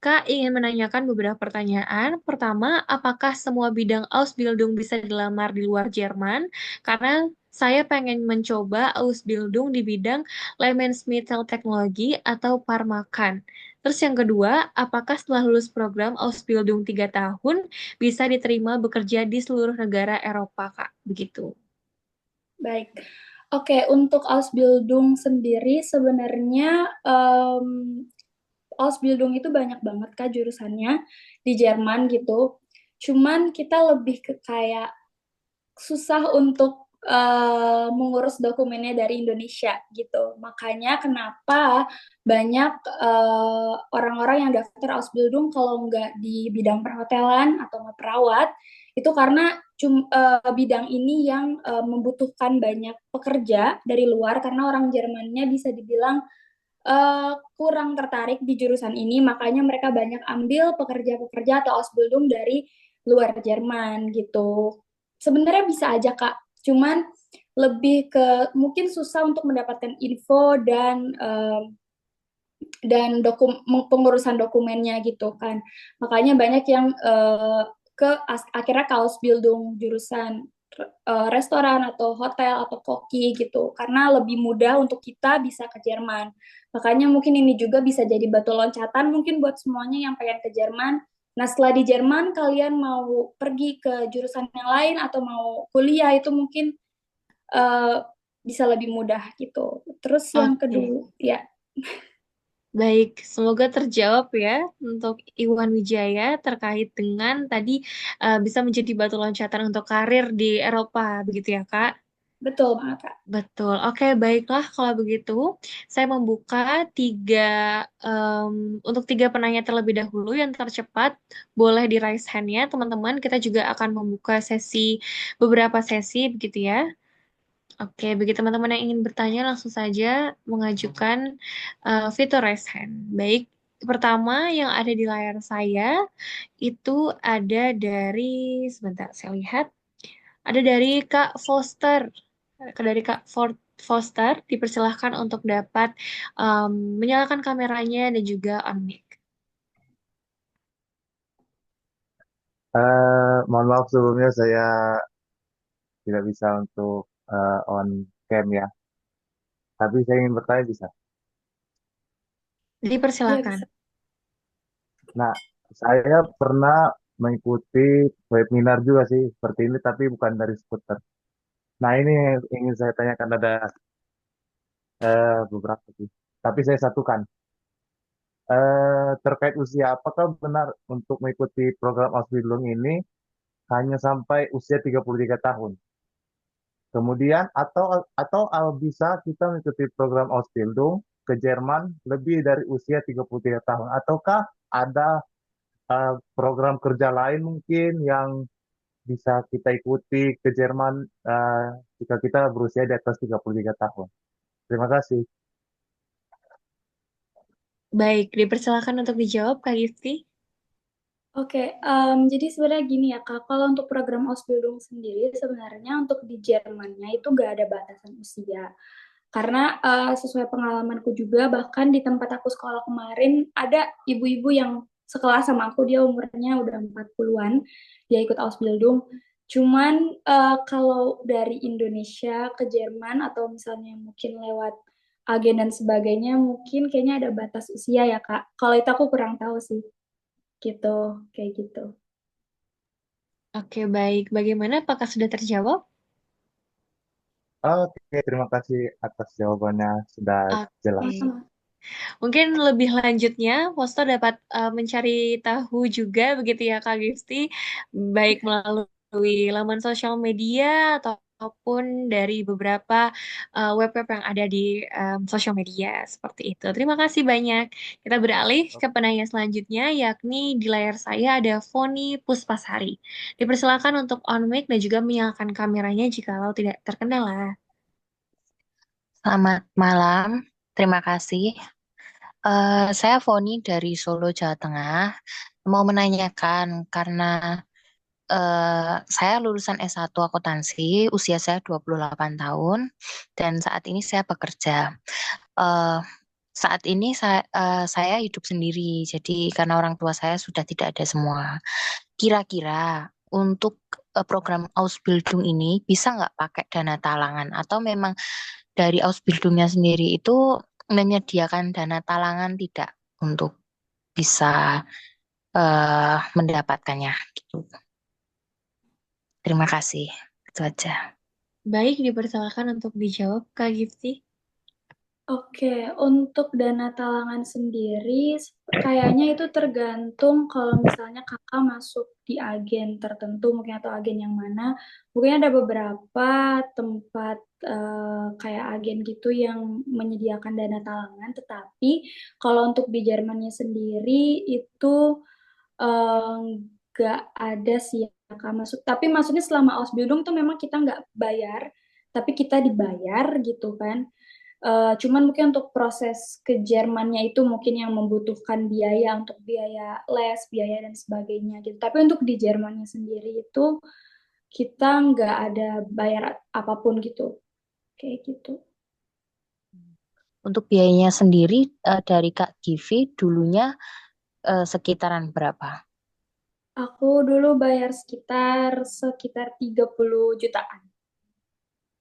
Kak ingin menanyakan beberapa pertanyaan. Pertama, apakah semua bidang Ausbildung bisa dilamar di luar Jerman? Karena saya pengen mencoba Ausbildung di bidang Lebensmittelteknologi atau Parmakan. Terus yang kedua, apakah setelah lulus program Ausbildung 3 tahun bisa diterima bekerja di seluruh negara Eropa, Kak? Begitu. baik. Oke, untuk Ausbildung sendiri sebenarnya Ausbildung itu banyak banget Kak jurusannya di Jerman gitu. Cuman kita lebih ke kayak susah untuk mengurus dokumennya dari Indonesia gitu. Makanya kenapa banyak orang-orang yang daftar Ausbildung kalau nggak di bidang perhotelan atau nggak perawat, itu karena bidang ini yang membutuhkan banyak pekerja dari luar karena orang Jermannya bisa dibilang kurang tertarik di jurusan ini, makanya mereka banyak ambil pekerja-pekerja atau Ausbildung dari luar Jerman gitu. Sebenarnya bisa aja Kak, cuman lebih ke mungkin susah untuk mendapatkan info dan pengurusan dokumennya gitu kan. Makanya banyak yang akhirnya ke Ausbildung jurusan restoran atau hotel atau koki gitu karena lebih mudah untuk kita bisa ke Jerman. Makanya mungkin ini juga bisa jadi batu loncatan mungkin buat semuanya yang pengen ke Jerman. Nah, setelah di Jerman kalian mau pergi ke jurusan yang lain atau mau kuliah itu mungkin uh, bisa lebih mudah gitu. Terus yang Oke. kedua, ya Baik, semoga terjawab ya untuk Iwan Wijaya terkait dengan tadi bisa menjadi batu loncatan untuk karir di Eropa, begitu ya, Kak? betul banget Kak. Betul. Oke, baiklah kalau begitu. Saya membuka tiga untuk tiga penanya terlebih dahulu yang tercepat. Boleh di raise hand-nya, teman-teman. Kita juga akan membuka beberapa sesi, begitu ya. Oke, bagi teman-teman yang ingin bertanya langsung saja mengajukan fitur raise hand. Baik, pertama yang ada di layar saya itu ada dari, sebentar saya lihat, ada dari Kak Foster. Dari Kak Foster, dipersilahkan untuk dapat menyalakan kameranya dan juga on mic. Mohon maaf sebelumnya saya tidak bisa untuk on cam ya. Tapi saya ingin bertanya bisa. Iya Dipersilahkan. bisa. Nah, saya pernah mengikuti webinar juga sih seperti ini, tapi bukan dari skuter. Nah, ini yang ingin saya tanyakan ada beberapa sih. Tapi saya satukan. Terkait usia, apakah benar untuk mengikuti program Ausbildung ini hanya sampai usia 33 tahun? Kemudian atau bisa kita mengikuti program Ausbildung ke Jerman lebih dari usia 33 tahun ataukah ada program kerja lain mungkin yang bisa kita ikuti ke Jerman jika kita berusia di atas 33 tahun. Terima kasih. Baik, dipersilahkan untuk dijawab, Kak Gifty. Oke, jadi sebenarnya gini ya Kak, kalau untuk program Ausbildung sendiri sebenarnya untuk di Jermannya itu nggak ada batasan usia. Karena sesuai pengalamanku juga, bahkan di tempat aku sekolah kemarin, ada ibu-ibu yang sekelas sama aku, dia umurnya udah 40-an, dia ikut Ausbildung. Cuman kalau dari Indonesia ke Jerman atau misalnya mungkin lewat agen dan sebagainya, mungkin kayaknya ada batas usia ya Kak. Kalau itu aku kurang tahu sih, gitu, kayak gitu. Oke, baik. Bagaimana? Apakah sudah terjawab? Oke, terima kasih atas jawabannya sudah jelas. Oke. Sama-sama. Mungkin lebih lanjutnya, Posto dapat mencari tahu juga begitu ya Kak Gifty, baik melalui laman sosial media ataupun dari beberapa web-web yang ada di sosial media seperti itu. Terima kasih banyak. Kita beralih ke penanya selanjutnya, yakni di layar saya ada Foni Puspasari. Dipersilakan untuk on mic dan juga menyalakan kameranya jikalau tidak terkendala. Selamat malam, terima kasih. Saya Foni dari Solo, Jawa Tengah. Mau menanyakan karena saya lulusan S1 akuntansi, usia saya 28 tahun, dan saat ini saya bekerja. Eh, Saat ini saya hidup sendiri, jadi karena orang tua saya sudah tidak ada semua. Kira-kira untuk program Ausbildung ini bisa nggak pakai dana talangan atau memang dari Ausbildungnya sendiri itu menyediakan dana talangan tidak untuk bisa mendapatkannya gitu. Terima kasih. Itu aja. Baik, dipersilakan untuk dijawab Kak Gifty. Oke, untuk dana talangan sendiri, kayaknya itu tergantung kalau misalnya kakak masuk di agen tertentu, mungkin atau agen yang mana. Mungkin ada beberapa tempat kayak agen gitu yang menyediakan dana talangan, tetapi kalau untuk di Jermannya sendiri itu eh, nggak ada sih ya kak. Tapi maksudnya selama Ausbildung tuh memang kita nggak bayar, tapi kita dibayar gitu kan. Cuman mungkin untuk proses ke Jermannya itu mungkin yang membutuhkan biaya untuk biaya les, biaya dan sebagainya gitu. Tapi untuk di Jermannya sendiri itu kita nggak ada bayar apapun gitu, kayak gitu. Untuk biayanya sendiri dari Kak Givi dulunya sekitaran berapa? Aku dulu bayar sekitar 30 jutaan.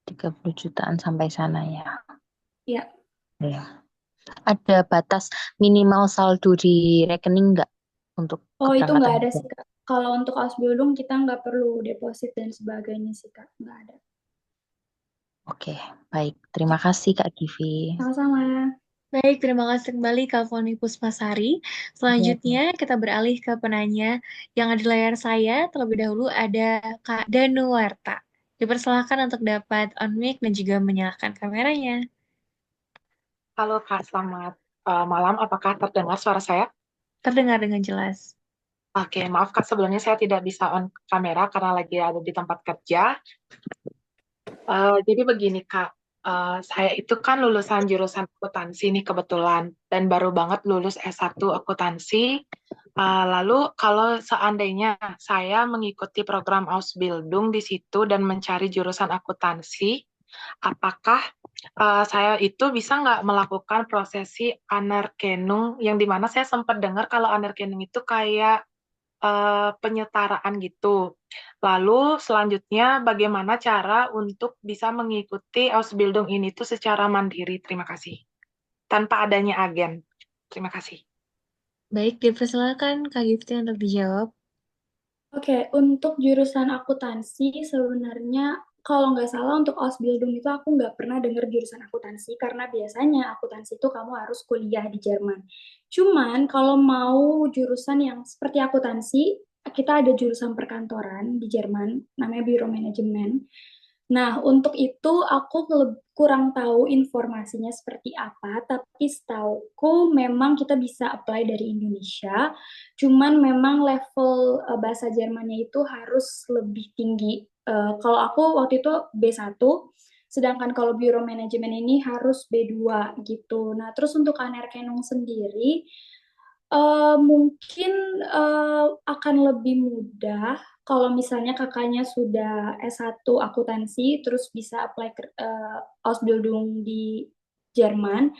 30 jutaan sampai sana ya. Ya. Ya. Ada batas minimal saldo di rekening nggak untuk Oh itu nggak keberangkatan? ada sih Kak. Kalau untuk Ausbildung kita nggak perlu deposit dan sebagainya sih Kak. Nggak ada. Oke, baik. Terima kasih Kak Givi. Sama-sama. Baik, terima kasih kembali Kak Foni Puspasari. Selanjutnya kita beralih ke penanya yang ada di layar saya. Terlebih dahulu ada Kak Danuarta. Dipersilakan untuk dapat on mic dan juga menyalakan kameranya. Halo Kak, selamat malam. Apakah terdengar suara saya? Terdengar dengan jelas. Oke, maaf Kak, sebelumnya saya tidak bisa on kamera karena lagi ada di tempat kerja. Jadi begini Kak, saya itu kan lulusan jurusan akuntansi nih kebetulan, dan baru banget lulus S1 akuntansi. Lalu kalau seandainya saya mengikuti program Ausbildung di situ dan mencari jurusan akuntansi, apakah saya itu bisa nggak melakukan prosesi anerkennung yang dimana saya sempat dengar kalau anerkennung itu kayak penyetaraan gitu. Lalu selanjutnya bagaimana cara untuk bisa mengikuti Ausbildung ini tuh secara mandiri? Terima kasih. Tanpa adanya agen. Terima kasih. Baik, dipersilakan Kak Gifty untuk dijawab. Oke, untuk jurusan akuntansi sebenarnya kalau nggak salah untuk Ausbildung itu aku nggak pernah dengar jurusan akuntansi karena biasanya akuntansi itu kamu harus kuliah di Jerman. Cuman kalau mau jurusan yang seperti akuntansi, kita ada jurusan perkantoran di Jerman, namanya Biro Manajemen. Nah, untuk itu aku kurang tahu informasinya seperti apa, tapi setauku memang kita bisa apply dari Indonesia, cuman memang level bahasa Jermannya itu harus lebih tinggi. Kalau aku waktu itu B1, sedangkan kalau Biro Manajemen ini harus B2 gitu. Nah, terus untuk Anerkennung sendiri, mungkin aku akan lebih mudah kalau misalnya kakaknya sudah S1 akuntansi, terus bisa apply ke Ausbildung di Jerman.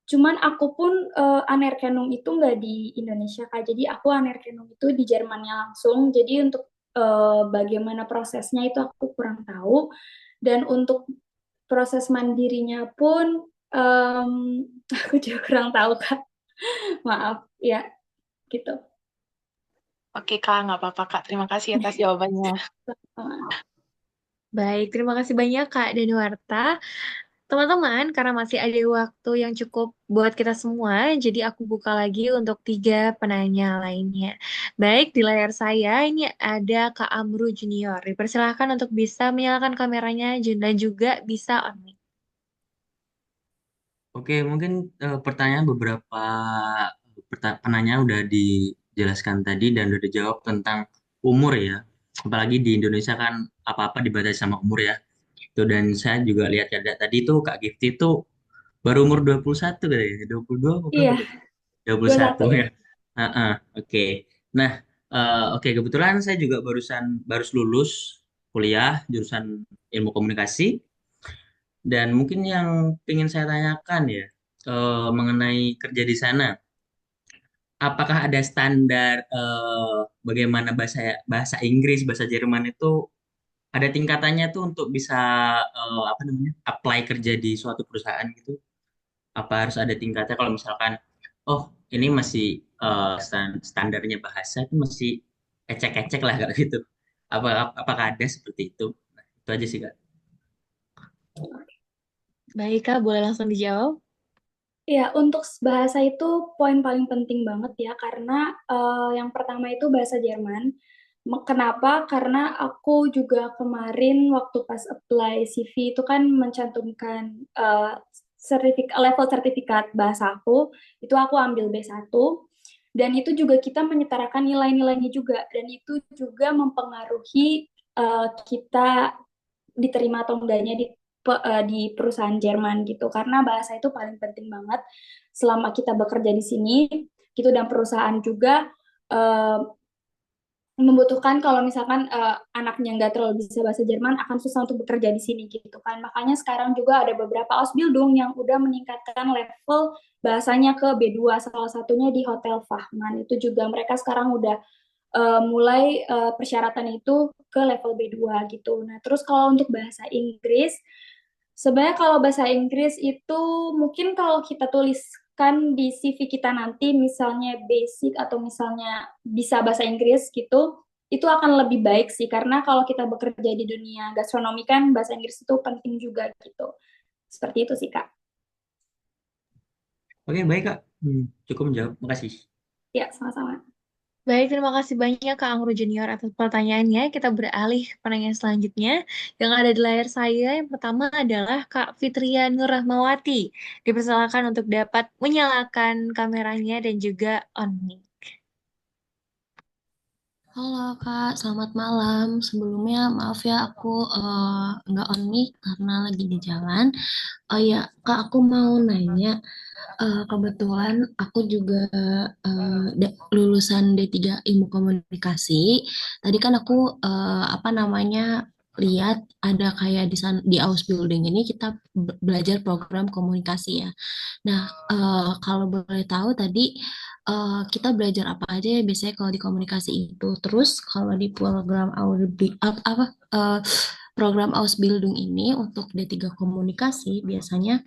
Cuman aku pun Anerkennung itu nggak di Indonesia, Kak. Jadi aku Anerkennung itu di Jermannya langsung. Jadi untuk bagaimana prosesnya itu aku kurang tahu. Dan untuk proses mandirinya pun aku juga kurang tahu, Kak. Maaf, ya gitu. Oke, Kak, nggak apa-apa, Kak. Terima kasih atas jawabannya. Baik, terima kasih banyak Kak Danuarta. Teman-teman, karena masih ada waktu yang cukup buat kita semua, jadi aku buka lagi untuk 3 penanya lainnya. Baik, di layar saya ini ada Kak Amru Junior. Dipersilahkan untuk bisa menyalakan kameranya dan juga bisa on mic. Oke, mungkin pertanyaan beberapa penanya udah dijelaskan tadi dan udah dijawab tentang umur ya. Apalagi di Indonesia kan apa-apa dibatasi sama umur ya. Itu dan saya juga lihat ada tadi tuh Kak Gifty tuh baru umur 21 kayaknya. 22 apa berapa Iya, tuh? 21 21. ya. Heeh, oke. Nah, oke kebetulan saya juga baru lulus kuliah jurusan ilmu komunikasi. Dan mungkin yang ingin saya tanyakan ya mengenai kerja di sana, apakah ada standar bagaimana bahasa bahasa Inggris, bahasa Jerman itu ada tingkatannya tuh untuk bisa apa namanya apply kerja di suatu perusahaan gitu? Apa harus ada tingkatnya kalau misalkan, oh ini masih standarnya bahasa itu masih ecek-ecek lah kayak gitu. Apakah ada seperti itu? Nah, itu aja sih Kak. Baik Kak, boleh langsung dijawab? Ya, untuk bahasa itu poin paling penting banget ya, karena yang pertama itu bahasa Jerman. Kenapa? Karena aku juga kemarin waktu pas apply CV itu kan mencantumkan level sertifikat bahasa aku ambil B1, dan itu juga kita menyetarakan nilai-nilainya juga, dan itu juga mempengaruhi kita diterima atau enggaknya di perusahaan Jerman gitu, karena bahasa itu paling penting banget selama kita bekerja di sini gitu, dan perusahaan juga uh, membutuhkan kalau misalkan anaknya nggak terlalu bisa bahasa Jerman akan susah untuk bekerja di sini gitu kan. Makanya sekarang juga ada beberapa Ausbildung yang udah meningkatkan level bahasanya ke B2, salah satunya di Hotel Fahman. Itu juga mereka sekarang udah mulai persyaratan itu ke level B2 gitu. Nah, terus kalau untuk bahasa Inggris, sebenarnya kalau bahasa Inggris itu mungkin kalau kita tuliskan di CV kita nanti misalnya basic atau misalnya bisa bahasa Inggris gitu, itu akan lebih baik sih, karena kalau kita bekerja di dunia gastronomi kan bahasa Inggris itu penting juga gitu. Seperti itu sih, Kak. Oke, baik Kak. Cukup menjawab. Makasih. Ya, sama-sama. Baik, terima kasih banyak Kak Angro Junior atas pertanyaannya. Kita beralih ke pertanyaan selanjutnya. Yang ada di layar saya, yang pertama adalah Kak Fitria Nur Rahmawati. Dipersilakan untuk dapat menyalakan kameranya dan juga on mic. Halo Kak, selamat malam. Sebelumnya maaf ya aku nggak on mic karena lagi di jalan. Oh ya Kak, aku mau nanya. Kebetulan aku juga lulusan D3 Ilmu Komunikasi. Tadi kan aku apa namanya lihat ada kayak di Ausbildung ini kita belajar program komunikasi ya. Nah, kalau boleh tahu tadi kita belajar apa aja ya biasanya kalau di komunikasi itu. Terus kalau di program program Ausbildung ini untuk D3 komunikasi biasanya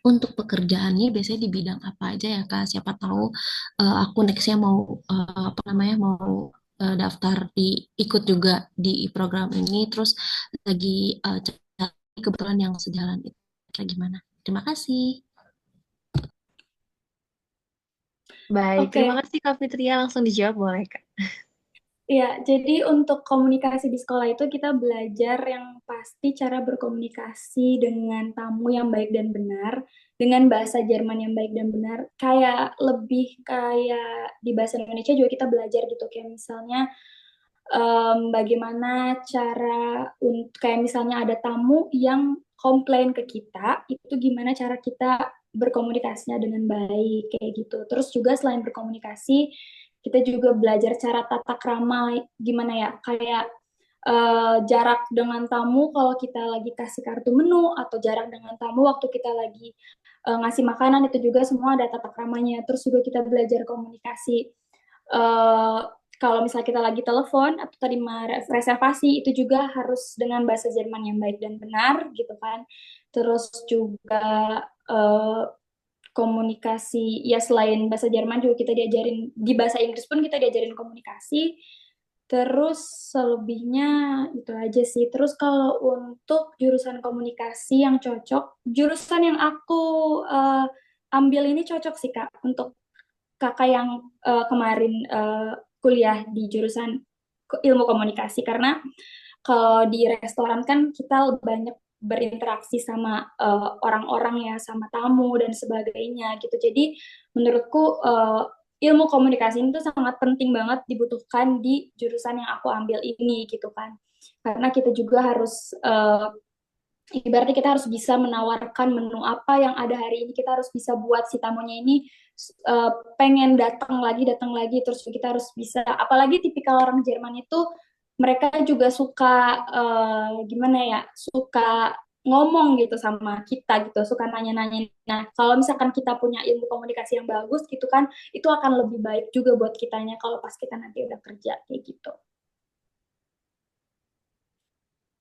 untuk pekerjaannya biasanya di bidang apa aja ya Kak? Siapa tahu aku nextnya mau apa namanya mau daftar ikut juga di program ini terus lagi cari kebetulan yang sejalan itu kayak gimana? Terima kasih. Baik, Oke. terima kasih Kak Fitria. Langsung dijawab boleh Kak? Ya, jadi untuk komunikasi di sekolah itu kita belajar yang pasti cara berkomunikasi dengan tamu yang baik dan benar, dengan bahasa Jerman yang baik dan benar. Kayak lebih kayak di bahasa Indonesia juga kita belajar gitu, kayak misalnya bagaimana cara untuk kayak misalnya ada tamu yang komplain ke kita, itu gimana cara kita berkomunikasinya dengan baik kayak gitu. Terus juga selain berkomunikasi, kita juga belajar cara tata krama, gimana ya, kayak jarak dengan tamu kalau kita lagi kasih kartu menu, atau jarak dengan tamu waktu kita lagi ngasih makanan, itu juga semua ada tata kramanya. Terus juga kita belajar komunikasi. Uh, Kalau misalnya kita lagi telepon atau terima reservasi, itu juga harus dengan bahasa Jerman yang baik dan benar gitu kan. Terus juga uh, komunikasi, ya selain bahasa Jerman juga kita diajarin, di bahasa Inggris pun kita diajarin komunikasi. Terus selebihnya itu aja sih. Terus kalau untuk jurusan komunikasi yang cocok, jurusan yang aku uh, ambil ini cocok sih Kak, untuk kakak yang kemarin kuliah di jurusan ilmu komunikasi, karena kalau di restoran kan kita banyak berinteraksi sama orang-orang ya, sama tamu dan sebagainya gitu. Jadi menurutku ilmu komunikasi itu sangat penting banget dibutuhkan di jurusan yang aku ambil ini gitu kan. Karena kita juga harus ibaratnya kita harus bisa menawarkan menu apa yang ada hari ini, kita harus bisa buat si tamunya ini pengen datang lagi, terus kita harus bisa, apalagi tipikal orang Jerman itu mereka juga suka gimana ya, suka ngomong gitu sama kita gitu, suka nanya-nanya. Nah, kalau misalkan kita punya ilmu komunikasi yang bagus gitu kan, itu akan lebih baik juga buat kitanya kalau pas kita nanti udah kerja kayak gitu.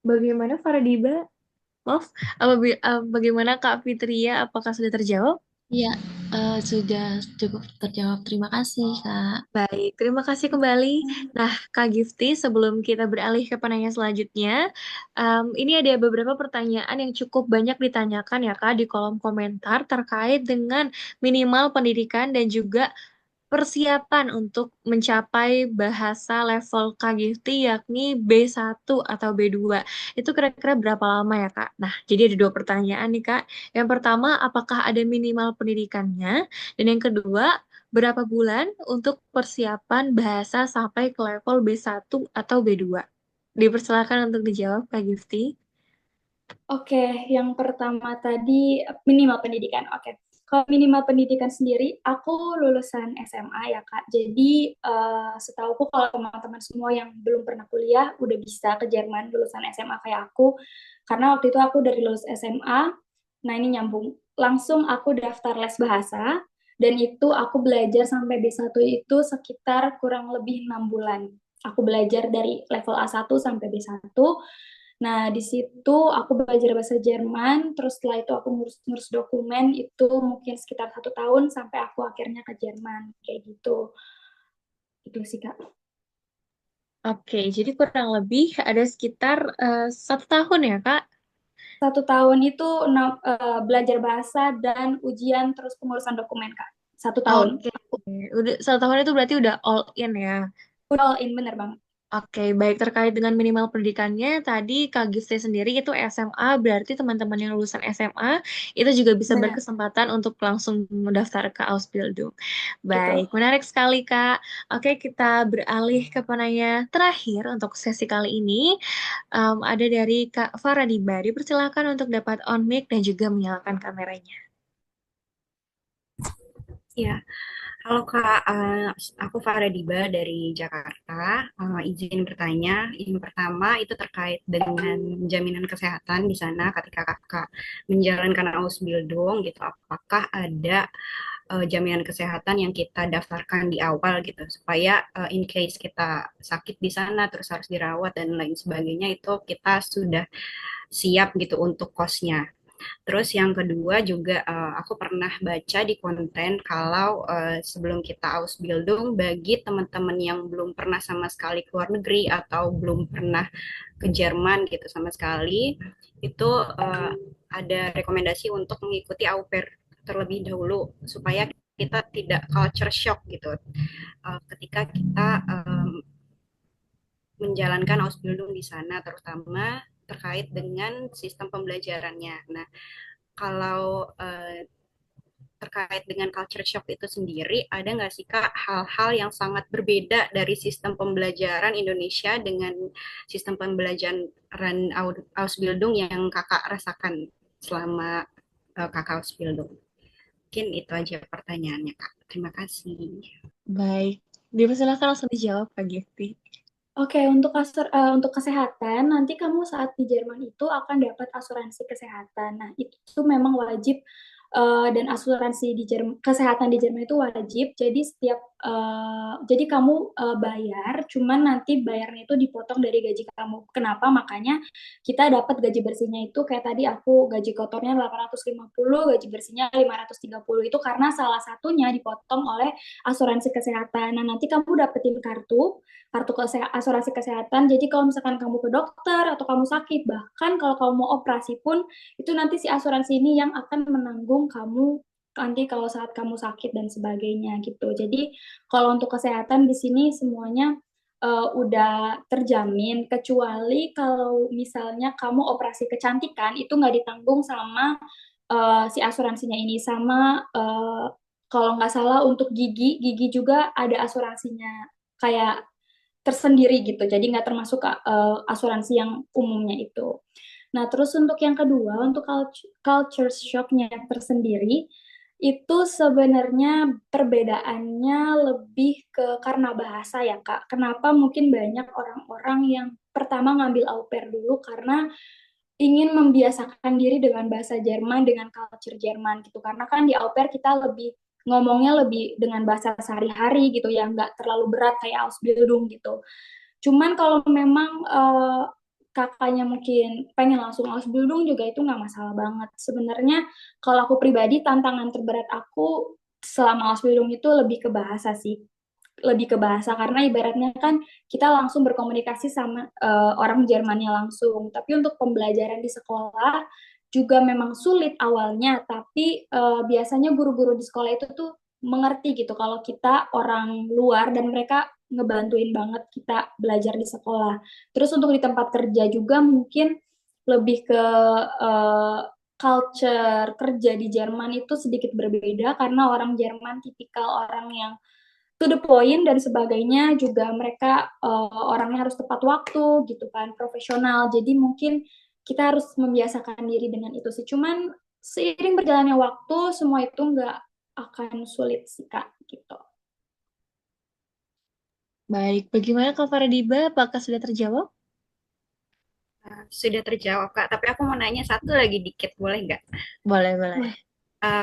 Bagaimana Faradiba? Maaf, bagaimana Kak Fitria? Apakah sudah terjawab? Iya, sudah cukup terjawab. Terima kasih, Kak. Baik, terima kasih kembali. Nah, Kak Gifty, sebelum kita beralih ke penanya selanjutnya, ini ada beberapa pertanyaan yang cukup banyak ditanyakan ya Kak di kolom komentar terkait dengan minimal pendidikan dan juga persiapan untuk mencapai bahasa level Kak Gifty yakni B1 atau B2. Itu kira-kira berapa lama ya Kak? Nah, jadi ada dua pertanyaan nih Kak. Yang pertama, apakah ada minimal pendidikannya? Dan yang kedua, berapa bulan untuk persiapan bahasa sampai ke level B1 atau B2? Dipersilakan untuk dijawab Kak Gifty. Oke, yang pertama tadi minimal pendidikan. Oke, kalau minimal pendidikan sendiri, aku lulusan SMA ya Kak. Jadi setauku kalau teman-teman semua yang belum pernah kuliah udah bisa ke Jerman lulusan SMA kayak aku. Karena waktu itu aku dari lulus SMA, nah ini nyambung. Langsung aku daftar les bahasa, dan itu aku belajar sampai B1 itu sekitar kurang lebih 6 bulan. Aku belajar dari level A1 sampai B1. Nah, di situ aku belajar bahasa Jerman, terus setelah itu aku ngurus-ngurus dokumen, itu mungkin sekitar 1 tahun sampai aku akhirnya ke Jerman, kayak gitu. Itu sih, Kak. Oke, jadi kurang lebih ada sekitar 1 tahun ya Kak? 1 tahun itu belajar bahasa dan ujian terus pengurusan dokumen, Kak. 1 tahun. Oke, udah 1 tahun itu berarti udah all in ya. Udah all in, bener banget. Oke, baik terkait dengan minimal pendidikannya, tadi Kak Gisti sendiri itu SMA, berarti teman-teman yang lulusan SMA itu juga bisa Benar, berkesempatan untuk langsung mendaftar ke Ausbildung. Baik, betul. menarik sekali Kak. Oke, kita beralih ke penanya terakhir untuk sesi kali ini. Ada dari Kak Farah Diba, dipersilakan untuk dapat on mic dan juga menyalakan kameranya. Ya, halo Kak, aku Farah Diba dari Jakarta. Izin bertanya, yang pertama itu terkait dengan jaminan kesehatan di sana ketika Kakak menjalankan Ausbildung gitu. Apakah ada jaminan kesehatan yang kita daftarkan di awal gitu, supaya in case kita sakit di sana terus harus dirawat dan lain sebagainya, itu kita sudah siap gitu untuk kosnya. Terus yang kedua juga aku pernah baca di konten kalau sebelum kita Ausbildung, bagi teman-teman yang belum pernah sama sekali ke luar negeri atau belum pernah ke Jerman gitu sama sekali, itu ada rekomendasi untuk mengikuti au pair terlebih dahulu supaya kita tidak culture shock gitu ketika kita menjalankan Ausbildung di sana, terutama terkait dengan sistem pembelajarannya. Nah, kalau terkait dengan culture shock itu sendiri, ada nggak sih Kak hal-hal yang sangat berbeda dari sistem pembelajaran Indonesia dengan sistem pembelajaran Ausbildung yang Kakak rasakan selama Kakak Ausbildung? Mungkin itu aja pertanyaannya Kak. Terima kasih. Baik, Dipersilakan langsung dijawab Kak Gifty. Oke, untuk kesehatan, nanti kamu saat di Jerman itu akan dapat asuransi kesehatan. Nah, itu memang wajib, dan asuransi kesehatan di Jerman itu wajib. Jadi jadi kamu bayar, cuman nanti bayarnya itu dipotong dari gaji kamu. Kenapa? Makanya kita dapat gaji bersihnya itu kayak tadi aku gaji kotornya 850, gaji bersihnya 530. Itu karena salah satunya dipotong oleh asuransi kesehatan. Nah, nanti kamu dapetin kartu asuransi kesehatan. Jadi kalau misalkan kamu ke dokter atau kamu sakit, bahkan kalau kamu mau operasi pun, itu nanti si asuransi ini yang akan menanggung kamu nanti kalau saat kamu sakit dan sebagainya gitu. Jadi kalau untuk kesehatan di sini semuanya udah terjamin, kecuali kalau misalnya kamu operasi kecantikan itu nggak ditanggung sama si asuransinya ini, sama kalau nggak salah untuk gigi juga ada asuransinya kayak tersendiri gitu. Jadi nggak termasuk asuransi yang umumnya itu. Nah, terus untuk yang kedua, untuk culture shock-nya tersendiri, itu sebenarnya perbedaannya lebih ke karena bahasa ya, Kak. Kenapa mungkin banyak orang-orang yang pertama ngambil au pair dulu karena ingin membiasakan diri dengan bahasa Jerman, dengan culture Jerman gitu. Karena kan di au pair kita ngomongnya lebih dengan bahasa sehari-hari gitu ya, nggak terlalu berat kayak Ausbildung gitu. Cuman kalau memang kakaknya mungkin pengen langsung Ausbildung juga itu nggak masalah banget. Sebenarnya kalau aku pribadi tantangan terberat aku selama Ausbildung itu lebih ke bahasa sih. Lebih ke bahasa karena ibaratnya kan kita langsung berkomunikasi sama orang Jermannya langsung. Tapi untuk pembelajaran di sekolah juga memang sulit awalnya, tapi biasanya guru-guru di sekolah itu tuh mengerti gitu kalau kita orang luar dan mereka ngebantuin banget kita belajar di sekolah. Terus untuk di tempat kerja juga mungkin lebih ke culture kerja di Jerman itu sedikit berbeda karena orang Jerman tipikal orang yang to the point dan sebagainya, juga mereka orangnya harus tepat waktu gitu kan, profesional. Jadi mungkin kita harus membiasakan diri dengan itu sih. Cuman seiring berjalannya waktu semua itu nggak akan sulit sih Kak gitu. Baik, bagaimana Kak Faradiba? Apakah sudah terjawab? Sudah terjawab, Kak. Tapi aku mau nanya satu lagi dikit, boleh nggak? Boleh, boleh.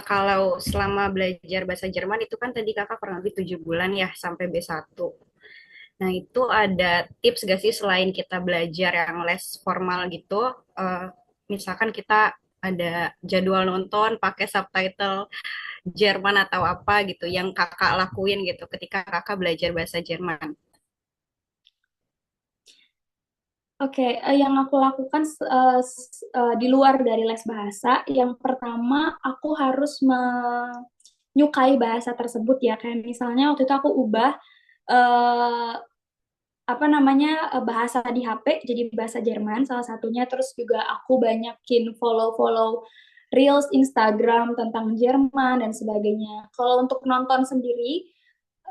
Kalau selama belajar bahasa Jerman itu kan tadi kakak kurang lebih 7 bulan ya sampai B1. Nah itu ada tips gak sih selain kita belajar yang les formal gitu, eh, misalkan kita ada jadwal nonton pakai subtitle Jerman atau apa gitu yang kakak lakuin gitu ketika kakak belajar bahasa Jerman. Oke, yang aku lakukan di luar dari les bahasa, yang pertama aku harus menyukai bahasa tersebut ya. Kayak misalnya waktu itu aku ubah eh, apa namanya bahasa di HP jadi bahasa Jerman salah satunya. Terus juga aku banyakin follow-follow Reels Instagram tentang Jerman dan sebagainya. Kalau untuk nonton sendiri,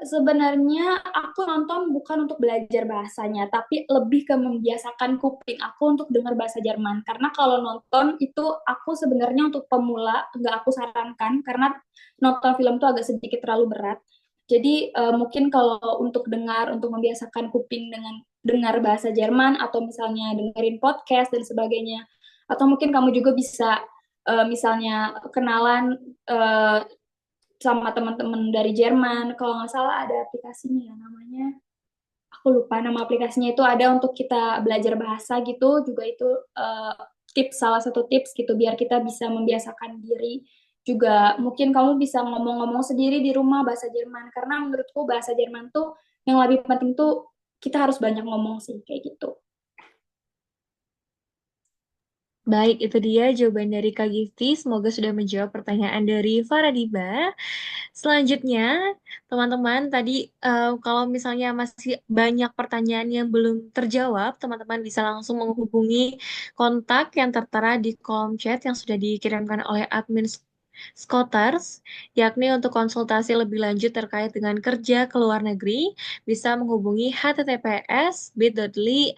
sebenarnya aku nonton bukan untuk belajar bahasanya, tapi lebih ke membiasakan kuping aku untuk dengar bahasa Jerman. Karena kalau nonton itu aku sebenarnya untuk pemula nggak aku sarankan karena nonton film itu agak sedikit terlalu berat. Jadi mungkin kalau untuk untuk membiasakan kuping dengan dengar bahasa Jerman atau misalnya dengerin podcast dan sebagainya. Atau mungkin kamu juga bisa misalnya kenalan sama teman-teman dari Jerman. Kalau nggak salah ada aplikasinya ya namanya. Aku lupa nama aplikasinya, itu ada untuk kita belajar bahasa gitu. Juga itu salah satu tips gitu biar kita bisa membiasakan diri. Juga mungkin kamu bisa ngomong-ngomong sendiri di rumah bahasa Jerman. Karena menurutku bahasa Jerman tuh yang lebih penting tuh kita harus banyak ngomong sih kayak gitu. Baik, itu dia jawaban dari Kak Gifty. Semoga sudah menjawab pertanyaan dari Faradiba. Selanjutnya, teman-teman, tadi kalau misalnya masih banyak pertanyaan yang belum terjawab, teman-teman bisa langsung menghubungi kontak yang tertera di kolom chat yang sudah dikirimkan oleh admin Scooters, yakni untuk konsultasi lebih lanjut terkait dengan kerja ke luar negeri, bisa menghubungi https://bit.ly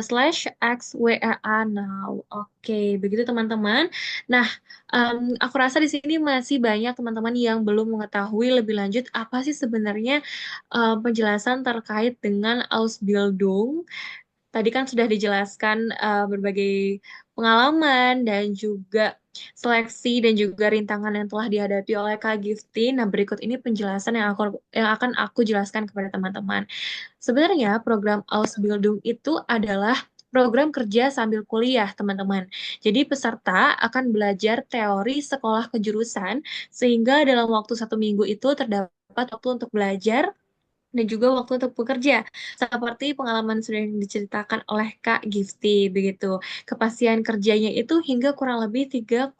slash XWRA now. Oke, begitu teman-teman. Nah, aku rasa di sini masih banyak teman-teman yang belum mengetahui lebih lanjut apa sih sebenarnya penjelasan terkait dengan Ausbildung. Tadi kan sudah dijelaskan berbagai pengalaman dan juga seleksi dan juga rintangan yang telah dihadapi oleh Kak Gifty. Nah, berikut ini penjelasan yang akan aku jelaskan kepada teman-teman. Sebenarnya program Ausbildung itu adalah program kerja sambil kuliah, teman-teman. Jadi peserta akan belajar teori sekolah kejurusan sehingga dalam waktu 1 minggu itu terdapat waktu untuk belajar dan juga waktu untuk bekerja. Seperti pengalaman sudah yang diceritakan oleh Kak Gifty, begitu. Kepastian kerjanya itu hingga kurang lebih 3,5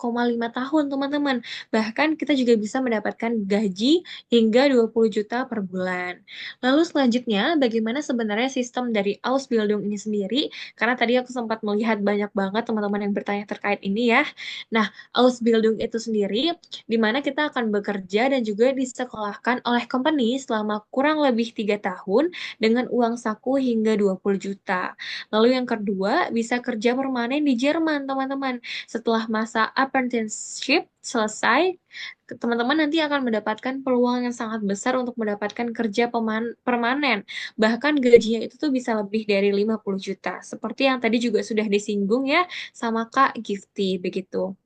tahun, teman-teman. Bahkan kita juga bisa mendapatkan gaji hingga 20 juta per bulan. Lalu selanjutnya, bagaimana sebenarnya sistem dari Ausbildung ini sendiri? Karena tadi aku sempat melihat banyak banget teman-teman yang bertanya terkait ini ya. Nah, Ausbildung itu sendiri di mana kita akan bekerja dan juga disekolahkan oleh company selama kurang lebih 3 tahun dengan uang saku hingga 20 juta. Lalu yang kedua, bisa kerja permanen di Jerman, teman-teman. Setelah masa apprenticeship selesai, teman-teman nanti akan mendapatkan peluang yang sangat besar untuk mendapatkan kerja permanen. Bahkan gajinya itu tuh bisa lebih dari 50 juta. Seperti yang tadi juga sudah disinggung ya sama Kak Gifty, begitu.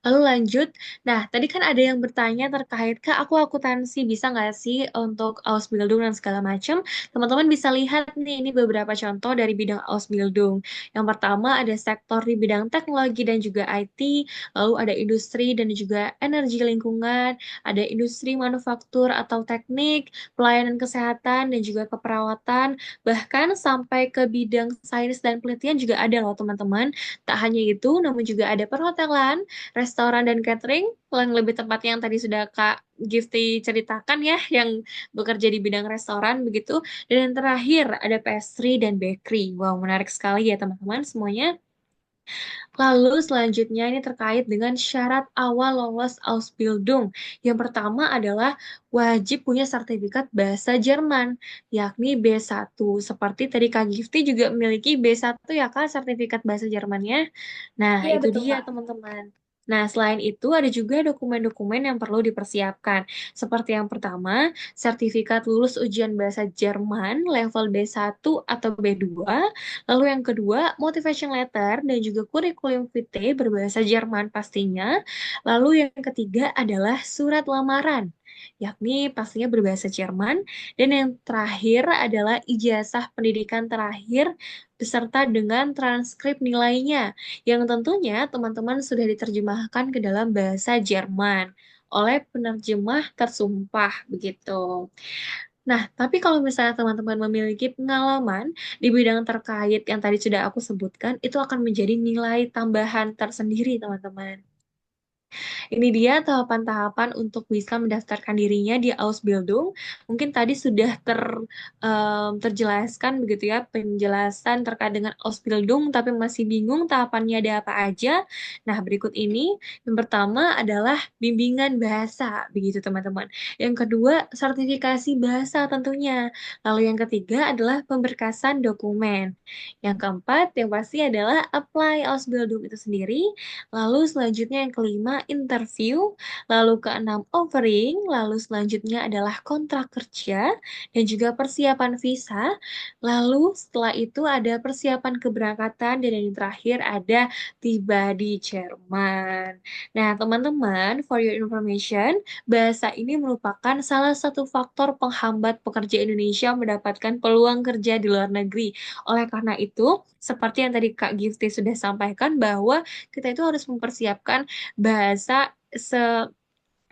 Lalu lanjut, nah tadi kan ada yang bertanya terkait, Kak, aku akuntansi bisa nggak sih untuk Ausbildung dan segala macam? Teman-teman bisa lihat nih, ini beberapa contoh dari bidang Ausbildung. Yang pertama ada sektor di bidang teknologi dan juga IT, lalu ada industri dan juga energi lingkungan, ada industri manufaktur atau teknik, pelayanan kesehatan dan juga keperawatan, bahkan sampai ke bidang sains dan penelitian juga ada loh teman-teman. Tak hanya itu, namun juga ada perhotelan, restoran dan catering, yang lebih tepatnya yang tadi sudah Kak Gifty ceritakan ya, yang bekerja di bidang restoran begitu. Dan yang terakhir ada pastry dan bakery. Wow, menarik sekali ya teman-teman semuanya. Lalu selanjutnya ini terkait dengan syarat awal lolos Ausbildung. Yang pertama adalah wajib punya sertifikat bahasa Jerman, yakni B1. Seperti tadi Kak Gifty juga memiliki B1 ya Kak, sertifikat bahasa Jermannya. Nah, Iya, itu betul, dia Kak. teman-teman. Nah, selain itu ada juga dokumen-dokumen yang perlu dipersiapkan. Seperti yang pertama, sertifikat lulus ujian bahasa Jerman level B1 atau B2. Lalu yang kedua, motivation letter dan juga kurikulum vitae berbahasa Jerman pastinya. Lalu yang ketiga adalah surat lamaran, yakni pastinya berbahasa Jerman. Dan yang terakhir adalah ijazah pendidikan terakhir beserta dengan transkrip nilainya, yang tentunya teman-teman sudah diterjemahkan ke dalam bahasa Jerman oleh penerjemah tersumpah begitu. Nah, tapi kalau misalnya teman-teman memiliki pengalaman di bidang terkait yang tadi sudah aku sebutkan, itu akan menjadi nilai tambahan tersendiri, teman-teman. Ini dia tahapan-tahapan untuk bisa mendaftarkan dirinya di Ausbildung. Mungkin tadi sudah terjelaskan begitu ya, penjelasan terkait dengan Ausbildung, tapi masih bingung tahapannya ada apa aja. Nah, berikut ini, yang pertama adalah bimbingan bahasa, begitu teman-teman. Yang kedua, sertifikasi bahasa tentunya. Lalu yang ketiga adalah pemberkasan dokumen. Yang keempat, yang pasti adalah apply Ausbildung itu sendiri. Lalu selanjutnya yang kelima, interview. Lalu keenam, offering. Lalu selanjutnya adalah kontrak kerja dan juga persiapan visa. Lalu setelah itu ada persiapan keberangkatan dan yang terakhir ada tiba di Jerman. Nah, teman-teman, for your information, bahasa ini merupakan salah satu faktor penghambat pekerja Indonesia mendapatkan peluang kerja di luar negeri. Oleh karena itu, seperti yang tadi Kak Gifty sudah sampaikan bahwa kita itu harus mempersiapkan bahasa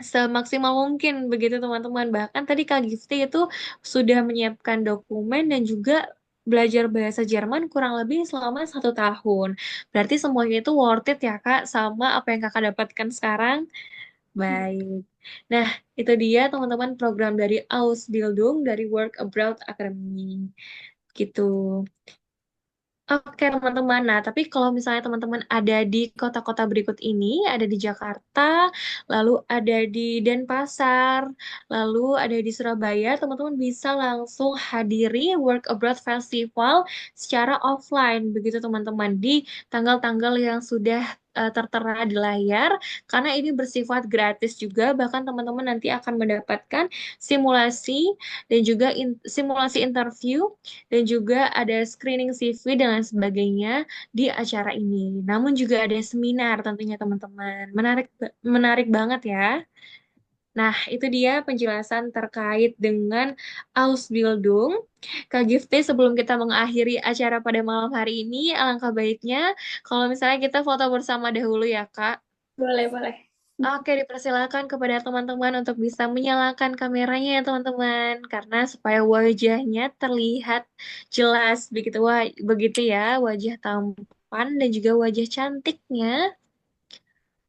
semaksimal mungkin begitu teman-teman. Bahkan tadi Kak Gifty itu sudah menyiapkan dokumen dan juga belajar bahasa Jerman kurang lebih selama 1 tahun. Berarti semuanya itu worth it ya Kak sama apa yang Kakak dapatkan sekarang. Baik. Nah, itu dia teman-teman program dari Ausbildung dari Work Abroad Academy. Gitu. Oke, teman-teman. Nah, tapi kalau misalnya teman-teman ada di kota-kota berikut ini, ada di Jakarta, lalu ada di Denpasar, lalu ada di Surabaya, teman-teman bisa langsung hadiri Work Abroad Festival secara offline, begitu teman-teman, di tanggal-tanggal yang sudah tertera di layar, karena ini bersifat gratis juga, bahkan teman-teman nanti akan mendapatkan simulasi dan juga simulasi interview dan juga ada screening CV dan lain sebagainya di acara ini. Namun juga ada seminar tentunya teman-teman. Menarik banget ya. Nah, itu dia penjelasan terkait dengan Ausbildung. Kak Gifty, sebelum kita mengakhiri acara pada malam hari ini, alangkah baiknya kalau misalnya kita foto bersama dahulu ya, Kak. Boleh, boleh. Oke, dipersilakan kepada teman-teman untuk bisa menyalakan kameranya ya teman-teman, karena supaya wajahnya terlihat jelas begitu begitu ya, wajah tampan dan juga wajah cantiknya.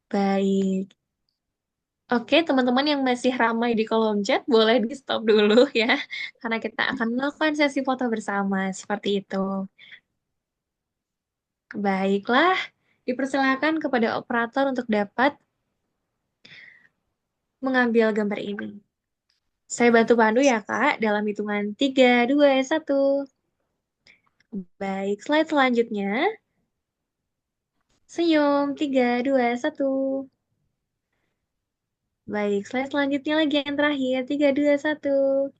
Baik. Oke, teman-teman yang masih ramai di kolom chat boleh di stop dulu ya, karena kita akan melakukan sesi foto bersama seperti itu. Baiklah, dipersilakan kepada operator untuk dapat mengambil gambar ini. Saya bantu pandu ya, Kak, dalam hitungan 3, 2, 1. Baik, slide selanjutnya. Senyum, 3, 2, 1. Baik, slide selanjutnya lagi yang terakhir. 3, 2, 1.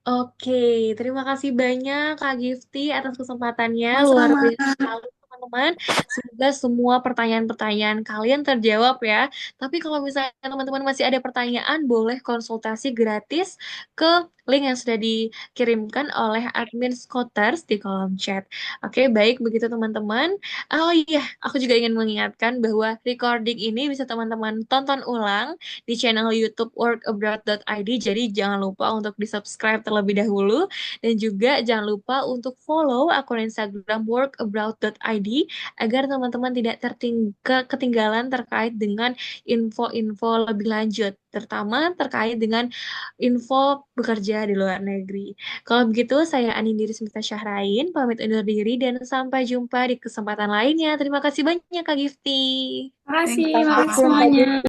Oke, terima kasih banyak Kak Gifty atas kesempatannya. Luar Sama-sama. biasa sekali, teman-teman. Semoga semua pertanyaan-pertanyaan kalian terjawab ya. Tapi kalau misalnya teman-teman masih ada pertanyaan, boleh konsultasi gratis ke link yang sudah dikirimkan oleh admin Scooters di kolom chat. Oke, baik begitu teman-teman. Oh iya, aku juga ingin mengingatkan bahwa recording ini bisa teman-teman tonton ulang di channel YouTube workabroad.id. Jadi jangan lupa untuk di-subscribe terlebih dahulu dan juga jangan lupa untuk follow akun Instagram workabroad.id agar teman-teman tidak ketinggalan terkait dengan info-info lebih lanjut, terutama terkait dengan info bekerja di luar negeri. Kalau begitu, saya Anindiri Smita Syahrain, pamit undur diri dan sampai jumpa di kesempatan lainnya. Terima kasih banyak Kak Gifty. Makasih, Thank you, makasih Kak. semuanya.